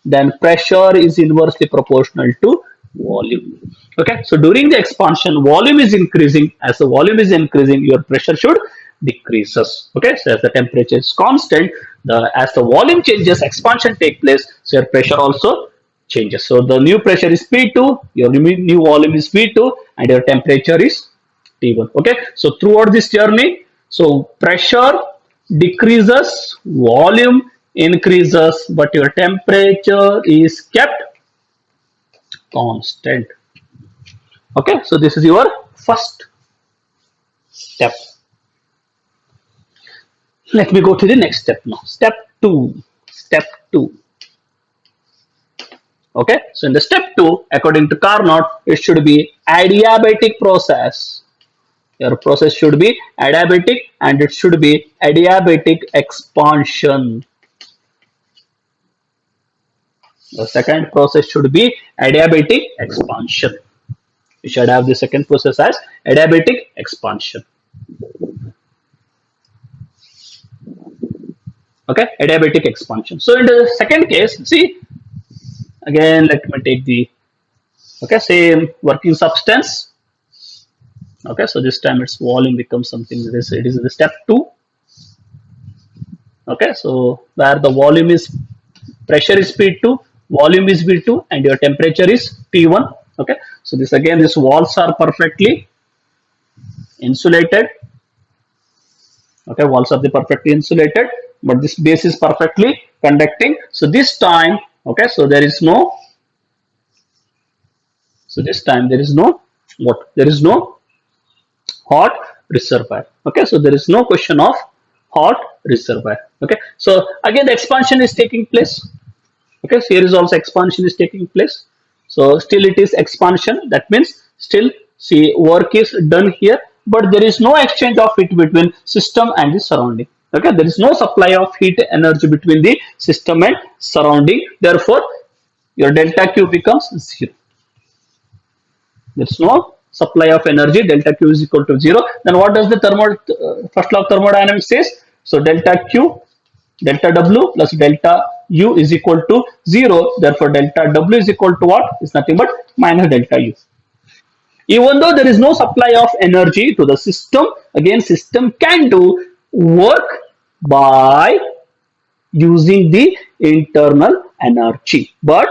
A: then pressure is inversely proportional to volume. Okay, so during the expansion, volume is increasing. As the volume is increasing, your pressure should decreases. Okay, so as the temperature is constant, as the volume changes, expansion take place, so your pressure also changes. So the new pressure is P2, your new volume is V2, and your temperature is T1. Okay, so throughout this journey, so pressure decreases, volume increases, but your temperature is kept constant. Okay, so this is your first step. Let me go to the next step now. Step 2. Okay, so in the step 2, according to Carnot, it should be adiabatic process. Your process should be adiabatic, and it should be adiabatic expansion. The second process should be adiabatic expansion. You should have the second process as adiabatic expansion. Okay, adiabatic expansion. So in the second case, see, again, let me take the same working substance. Okay, so this time its volume becomes something. It is the step 2. Okay, so where the volume is, pressure is P2, volume is V2, and your temperature is T1. Okay, so this again, these walls are perfectly insulated. Okay, walls are the perfectly insulated, but this base is perfectly conducting. So this time, okay, so there is no, so this time there is no what? There is no hot reservoir. Okay, so there is no question of hot reservoir. Okay, so again the expansion is taking place. Okay, so here is also expansion is taking place. So still it is expansion. That means still see work is done here, but there is no exchange of heat between system and the surrounding. Okay, there is no supply of heat energy between the system and surrounding. Therefore, your delta Q becomes zero. There is no supply of energy. Delta Q is equal to zero. Then what does the first law of thermodynamics says? So delta Q, delta W plus delta U is equal to 0. Therefore, delta W is equal to what? Is nothing but minus delta U. Even though there is no supply of energy to the system, again system can do work by using the internal energy. But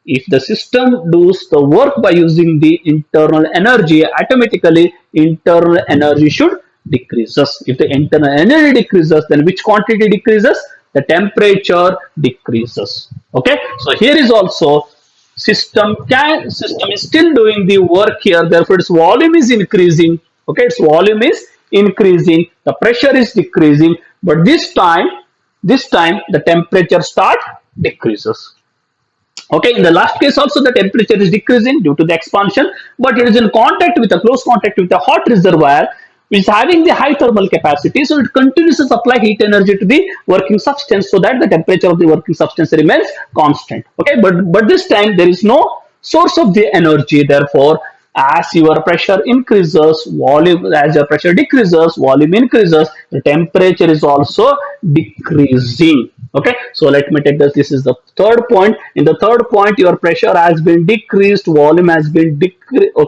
A: if the system does the work by using the internal energy, automatically internal energy should decreases. If the internal energy decreases, then which quantity decreases? The temperature decreases. Okay, so here is also system is still doing the work here, therefore its volume is increasing. Okay, its volume is increasing, the pressure is decreasing, but this time the temperature start decreases. Okay, in the last case also the temperature is decreasing due to the expansion, but it is in contact with a close contact with a hot reservoir which is having the high thermal capacity, so it continues to supply heat energy to the working substance so that the temperature of the working substance remains constant. Okay, but this time there is no source of the energy, therefore as your pressure increases, volume, as your pressure decreases, volume increases, the temperature is also decreasing. Okay, so let me take this. This is the third point. In the third point, your pressure has been decreased, volume has been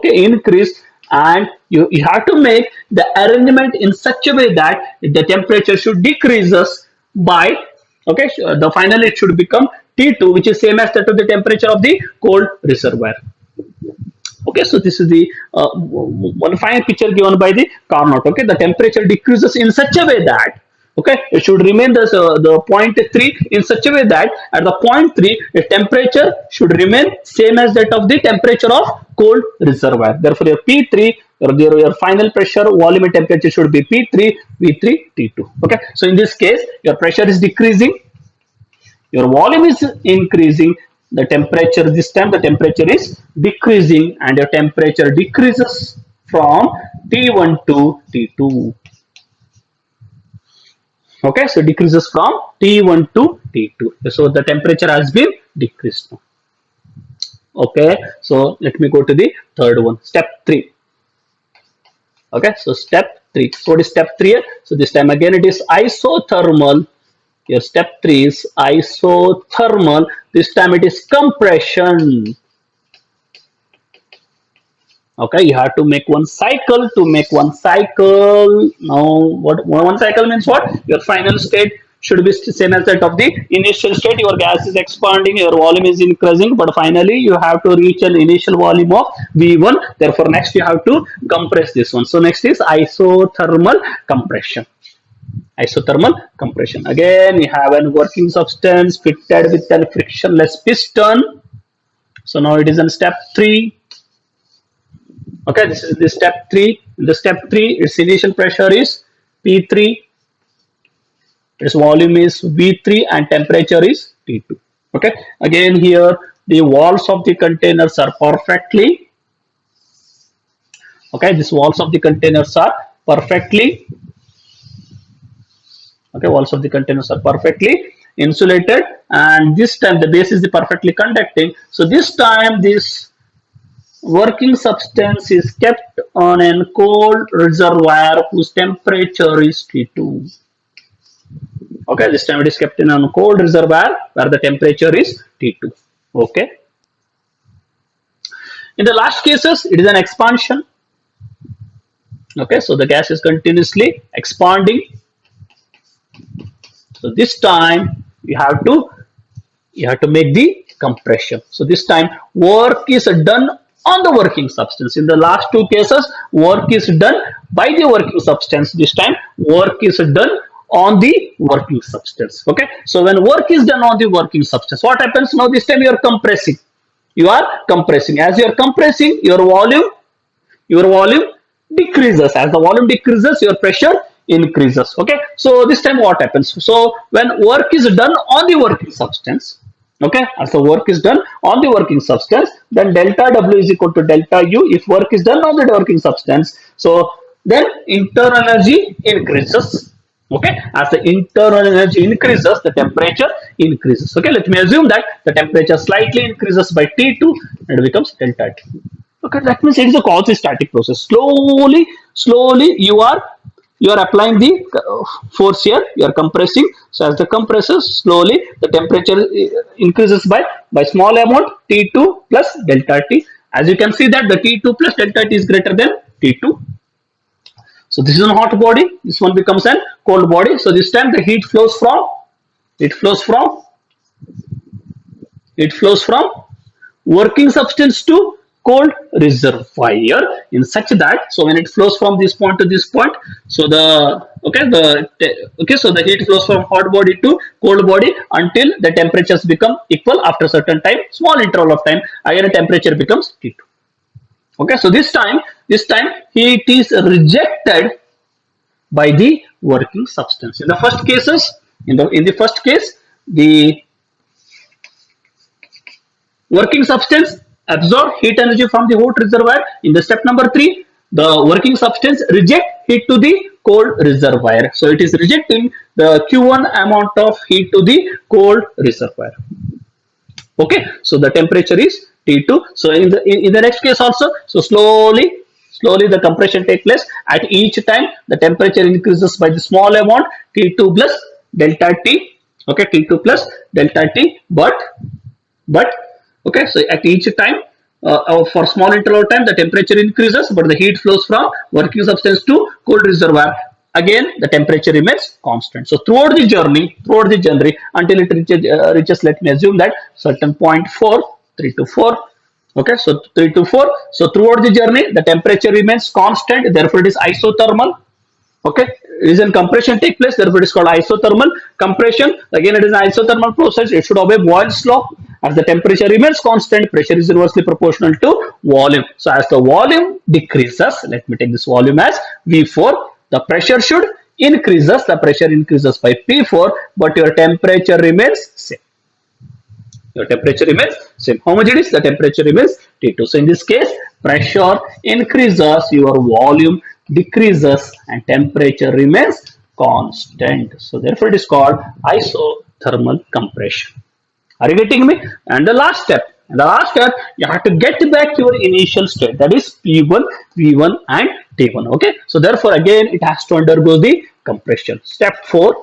A: increased, and you have to make the arrangement in such a way that the temperature should decreases by, okay, the final it should become T2, which is same as that of the temperature of the cold reservoir. Okay, so this is the one fine picture given by the Carnot. Okay, the temperature decreases in such a way that, okay, it should remain the point 3 in such a way that at the point 3 the temperature should remain same as that of the temperature of cold reservoir. Therefore your P3, your final pressure, volume and temperature should be P3, V3, T2. Okay, so in this case your pressure is decreasing, your volume is increasing, the temperature, this time the temperature is decreasing, and your temperature decreases from T1 to T2. Okay, so decreases from T1 to T2. So the temperature has been decreased now. Okay, so let me go to the third one, step 3. Okay, so step 3. So what is step 3? So this time again it is isothermal. Your step 3 is isothermal. This time it is compression. Okay, you have to make one cycle. To make one cycle, now what one cycle means? What? Your final state should be same as that of the initial state. Your gas is expanding, your volume is increasing, but finally you have to reach an initial volume of V1. Therefore next you have to compress this one. So next is isothermal compression. Isothermal compression. Again, you have a working substance fitted with a frictionless piston. So now it is in step 3. Okay, this is the step 3. In the step 3, its initial pressure is P3, its volume is V3, and temperature is T2. Okay, again here the walls of the containers are perfectly, okay, these walls of the containers are perfectly, okay, walls of the containers are perfectly insulated, and this time the base is perfectly conducting. So this time this working substance is kept on a cold reservoir whose temperature is T2. Okay, this time it is kept in a cold reservoir where the temperature is T2. Okay. In the last cases, it is an expansion. Okay, so the gas is continuously expanding. So this time you have to make the compression. So this time work is done on the working substance. In the last two cases, work is done by the working substance. This time, work is done on the working substance. Okay. So when work is done on the working substance, what happens now? This time you are compressing. You are compressing. As you are compressing, your volume decreases. As the volume decreases, your pressure increases. Okay. So this time what happens? So when work is done on the working substance, okay, as the work is done on the working substance, then delta W is equal to delta U. If work is done on the working substance, so then internal energy increases. Okay, as the internal energy increases, the temperature increases. Okay, let me assume that the temperature slightly increases by T2 and it becomes delta T. Okay, that means it is a quasi-static process. Slowly you are applying the force here. You are compressing. So as the compresses, slowly the temperature increases by small amount T2 plus delta T. As you can see that the T2 plus delta T is greater than T2. So this is a hot body. This one becomes a cold body. So this time the heat flows from working substance to cold reservoir in such that, so when it flows from this point to this point, so the heat flows from hot body to cold body until the temperatures become equal. After a certain time, small interval of time, again temperature becomes T2. Okay, so this time heat is rejected by the working substance. In the first case, the working substance absorb heat energy from the hot reservoir. In the step number 3, the working substance reject heat to the cold reservoir. So it is rejecting the Q1 amount of heat to the cold reservoir. Okay, so the temperature is T2. So in the next case also, so slowly the compression takes place. At each time the temperature increases by the small amount T2 plus delta T. Okay, T2 plus delta T. But okay, so at each time for small interval of time the temperature increases, but the heat flows from working substance to cold reservoir. Again the temperature remains constant. So throughout the journey until it reaches, let me assume that certain point 3 to 4. Okay, so 3 to 4. So throughout the journey the temperature remains constant, therefore it is isothermal. Okay, reason compression take place, therefore it is called isothermal compression. Again, it is an isothermal process. It should obey Boyle's law. As the temperature remains constant, pressure is inversely proportional to volume. So as the volume decreases, let me take this volume as V4, the pressure should increases. The pressure increases by P4, but your temperature remains same. Your temperature remains same. How much it is? The temperature remains T2. So in this case, pressure increases, your volume decreases, and temperature remains constant. So therefore it is called isothermal compression. Are you getting me? And the last step, you have to get back your initial state, that is P1, V1 and T1. Okay, so therefore again it has to undergo the compression. Step 4.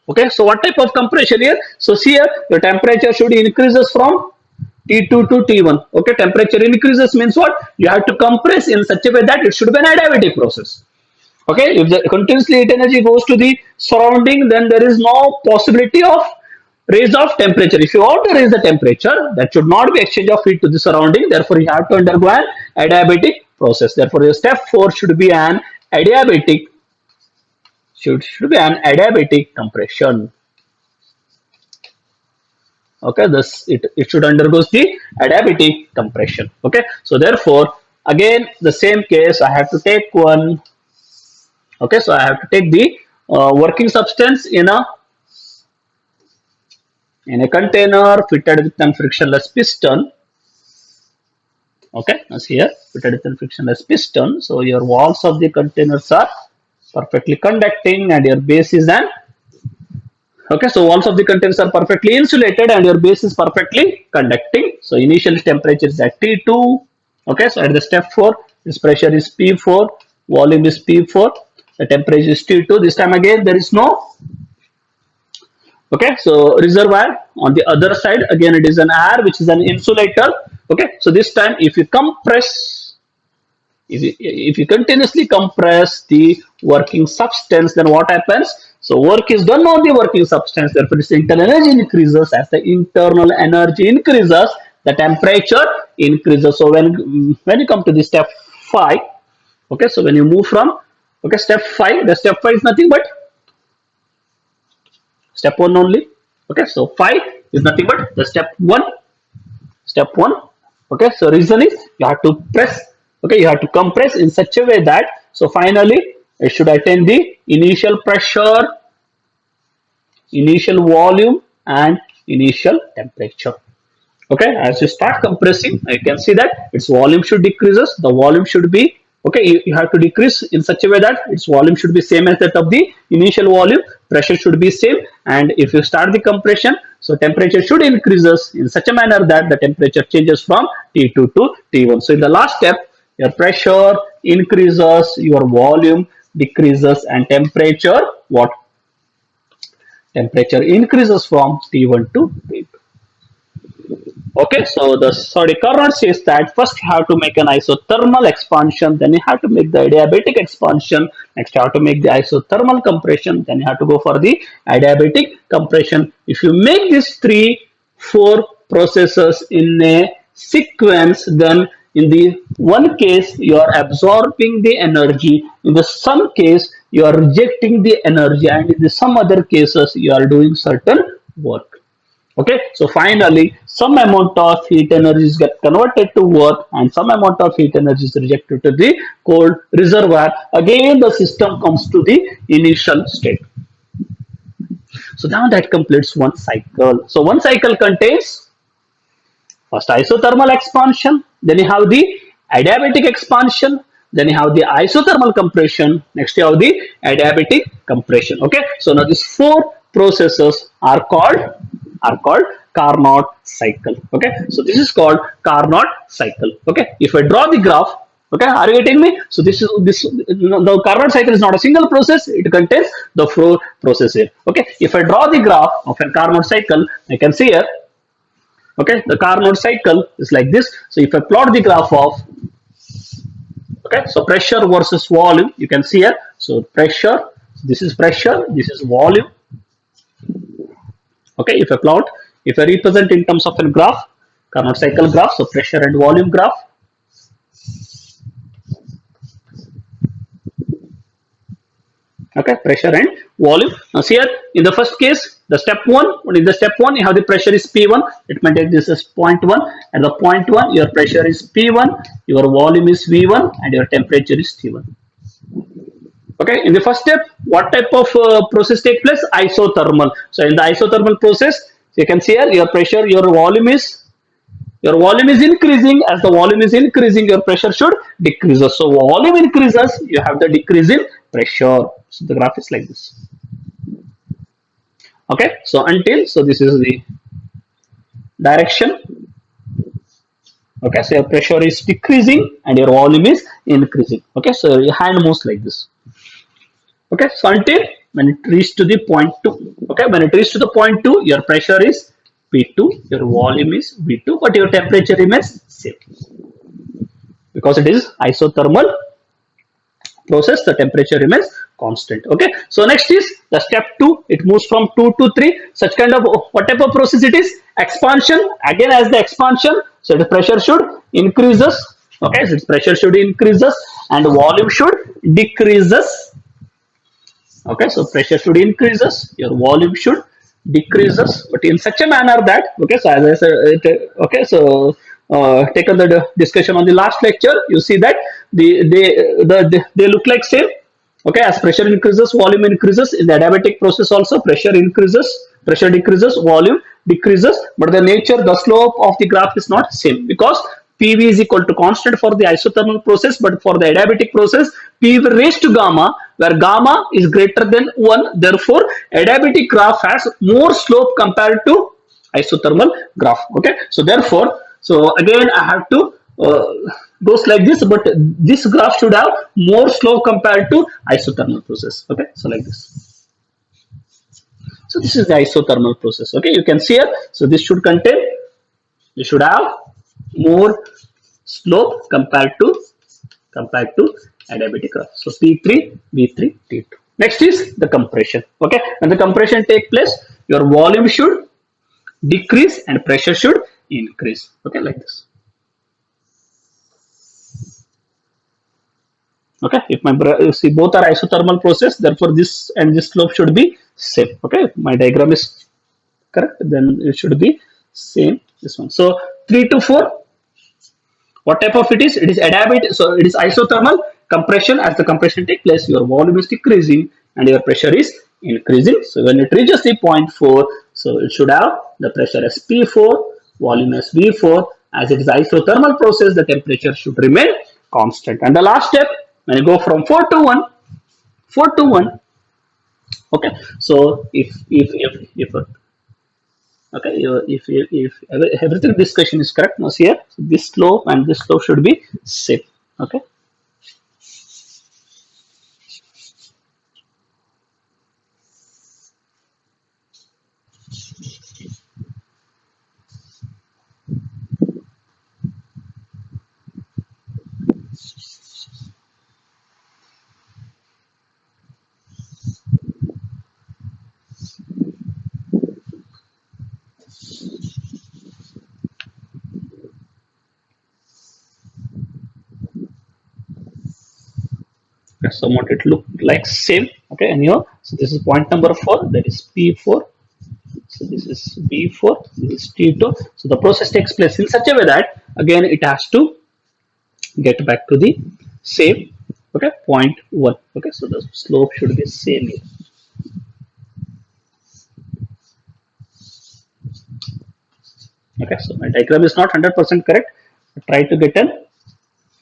A: Okay, so what type of compression here? So see here, your temperature should increases from T2 to T1. Okay, temperature increases means what? You have to compress in such a way that it should be an adiabatic process. Okay, if the continuously heat energy goes to the surrounding, then there is no possibility of raise of temperature. If you want to raise the temperature, that should not be exchange of heat to the surrounding. Therefore, you have to undergo an adiabatic process. Therefore, your step 4 should be an adiabatic. Should be an adiabatic compression. Okay, thus it should undergo the adiabatic compression. Okay, so therefore again the same case, I have to take one. Okay, so I have to take the working substance in a container fitted with a frictionless piston. Okay, as here fitted with a frictionless piston. So your walls of the containers are perfectly conducting and your base is an okay, so walls of the containers are perfectly insulated and your base is perfectly conducting. So initial temperature is at T2. Okay, so at the step 4, this pressure is P4, volume is P4, the temperature is T2. This time again there is no okay, so reservoir. On the other side again it is an air which is an insulator. Okay, so this time if you compress, if you continuously compress the working substance, then what happens? So work is done on the working substance, therefore its internal energy increases. As the internal energy increases, the temperature increases. So when you come to the step 5, okay, so when you move from, okay, step 5, the step 5 is nothing but step 1 only. Okay, so 5 is nothing but the step 1. Step 1. Okay, so reason is you have to press, okay, you have to compress in such a way that, so finally it should attain the initial pressure, initial volume and initial temperature. Okay, as you start compressing, you can see that its volume should decreases. The volume should be, okay, you have to decrease in such a way that its volume should be same as that of the initial volume. Pressure should be same, and if you start the compression, so temperature should increases in such a manner that the temperature changes from T2 to T1. So in the last step, your pressure increases, your volume decreases, and temperature what? Temperature increases from T1 to T2. Okay, so the Carnot says that first you have to make an isothermal expansion, then you have to make the adiabatic expansion, next you have to make the isothermal compression, then you have to go for the adiabatic compression. If you make these 3-4 processes in a sequence, then in the one case you are absorbing the energy, in the some case you are rejecting the energy, and in the some other cases you are doing certain work. Okay, so finally some amount of heat energies get converted to work and some amount of heat energy is rejected to the cold reservoir. Again the system comes to the initial state. So now that completes one cycle. So one cycle contains first isothermal expansion, then you have the adiabatic expansion, then you have the isothermal compression, next you have the adiabatic compression. Okay, so now these 4 processes are called Carnot cycle. Okay, so this is called Carnot cycle. Okay, if I draw the graph, okay, are you getting me? So this the Carnot cycle is not a single process, it contains the 4 processes here. Okay, if I draw the graph of a Carnot cycle, I can see here, okay, the Carnot cycle is like this. So if I plot the graph of, okay, so pressure versus volume, you can see here, so pressure, this is pressure, this is volume. Okay, if I represent in terms of a graph, Carnot cycle graph, so pressure and volume graph. Okay, pressure and volume. Now see here, in the first case, the step 1, in the step 1, you have the pressure is P1, it may take this as 0.1, and the 0.1, your pressure is P1, your volume is V1, and your temperature is T1. Okay, in the first step, what type of process take place? Isothermal. So in the isothermal process, you can see here your pressure, your volume is increasing. As the volume is increasing, your pressure should decrease. So volume increases, you have the decrease in pressure. So the graph is like this. Okay, so this is the direction. Okay, so your pressure is decreasing and your volume is increasing. Okay, so your hand moves like this. Okay, so until when it reaches to the point 2. Okay, when it reaches to the point 2, your pressure is P2, your volume is V2, but your temperature remains same. Because it is isothermal process, the temperature remains constant. Okay, so next is the step 2, it moves from 2 to 3. Such kind of, what type of process it is? Expansion. Again, as the expansion, so the pressure should increases. Okay, so its pressure should increases and volume should decreases. Okay, so pressure should increases, your volume should decreases, but in such a manner that, okay, so as I said, okay, so taken the discussion on the last lecture, you see that they look like same. Okay, as pressure increases, volume increases. In the adiabatic process also, pressure increases, pressure decreases, volume decreases, but the nature, the slope of the graph is not same, because PV is equal to constant for the isothermal process, but for the adiabatic process, P will raise to gamma, where gamma is greater than 1. Therefore, adiabatic graph has more slope compared to isothermal graph. Okay, so therefore, so again I have to goes like this, but this graph should have more slope compared to isothermal process. Okay, so like this. So this is the isothermal process. Okay, you can see here. So this should contain, you should have more slope compared to adiabatic graph. So T3, V3, T2. Next is the compression. Okay, when the compression take place, your volume should decrease and pressure should increase. Okay, like this. Okay, if my you see both are isothermal process, therefore this and this slope should be same. Okay, my diagram is correct, then it should be same this one. So 3 to 4, what type of it is? It is adiabatic, so it is isothermal compression. As the compression take place, your volume is decreasing and your pressure is increasing. So when it reaches the point 4, so it should have the pressure as P4, volume as V4. As it is isothermal process, the temperature should remain constant. And the last step, when you go from 4 to 1, 4 to 1, okay, so if okay, if everything discussion is correct now here, so this slope and this slope should be same. Okay, somewhat it look like same. Okay, and here, so this is point number 4, that is P4. So this is B4, this is T2. So the process takes place in such a way that again it has to get back to the same, okay, point 1. Okay, so the slope should be same here. Okay, so my diagram is not 100% correct. Try to get an,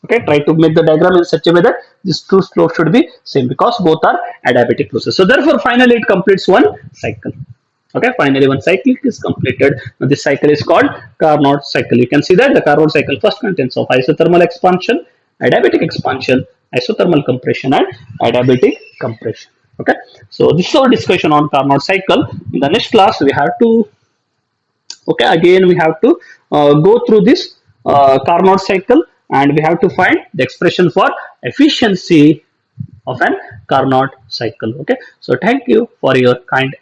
A: okay, try to make the diagram in such a way that these two slopes should be same, because both are adiabatic process. So therefore finally it completes one cycle. Okay, finally one cycle is completed. Now this cycle is called Carnot cycle. You can see that the Carnot cycle first contains of isothermal expansion, adiabatic expansion, isothermal compression, and adiabatic compression. Okay, so this is our discussion on Carnot cycle. In the next class we have to, okay, again we have to go through this Carnot cycle, and we have to find the expression for efficiency of an Carnot cycle. Okay, so thank you for your kind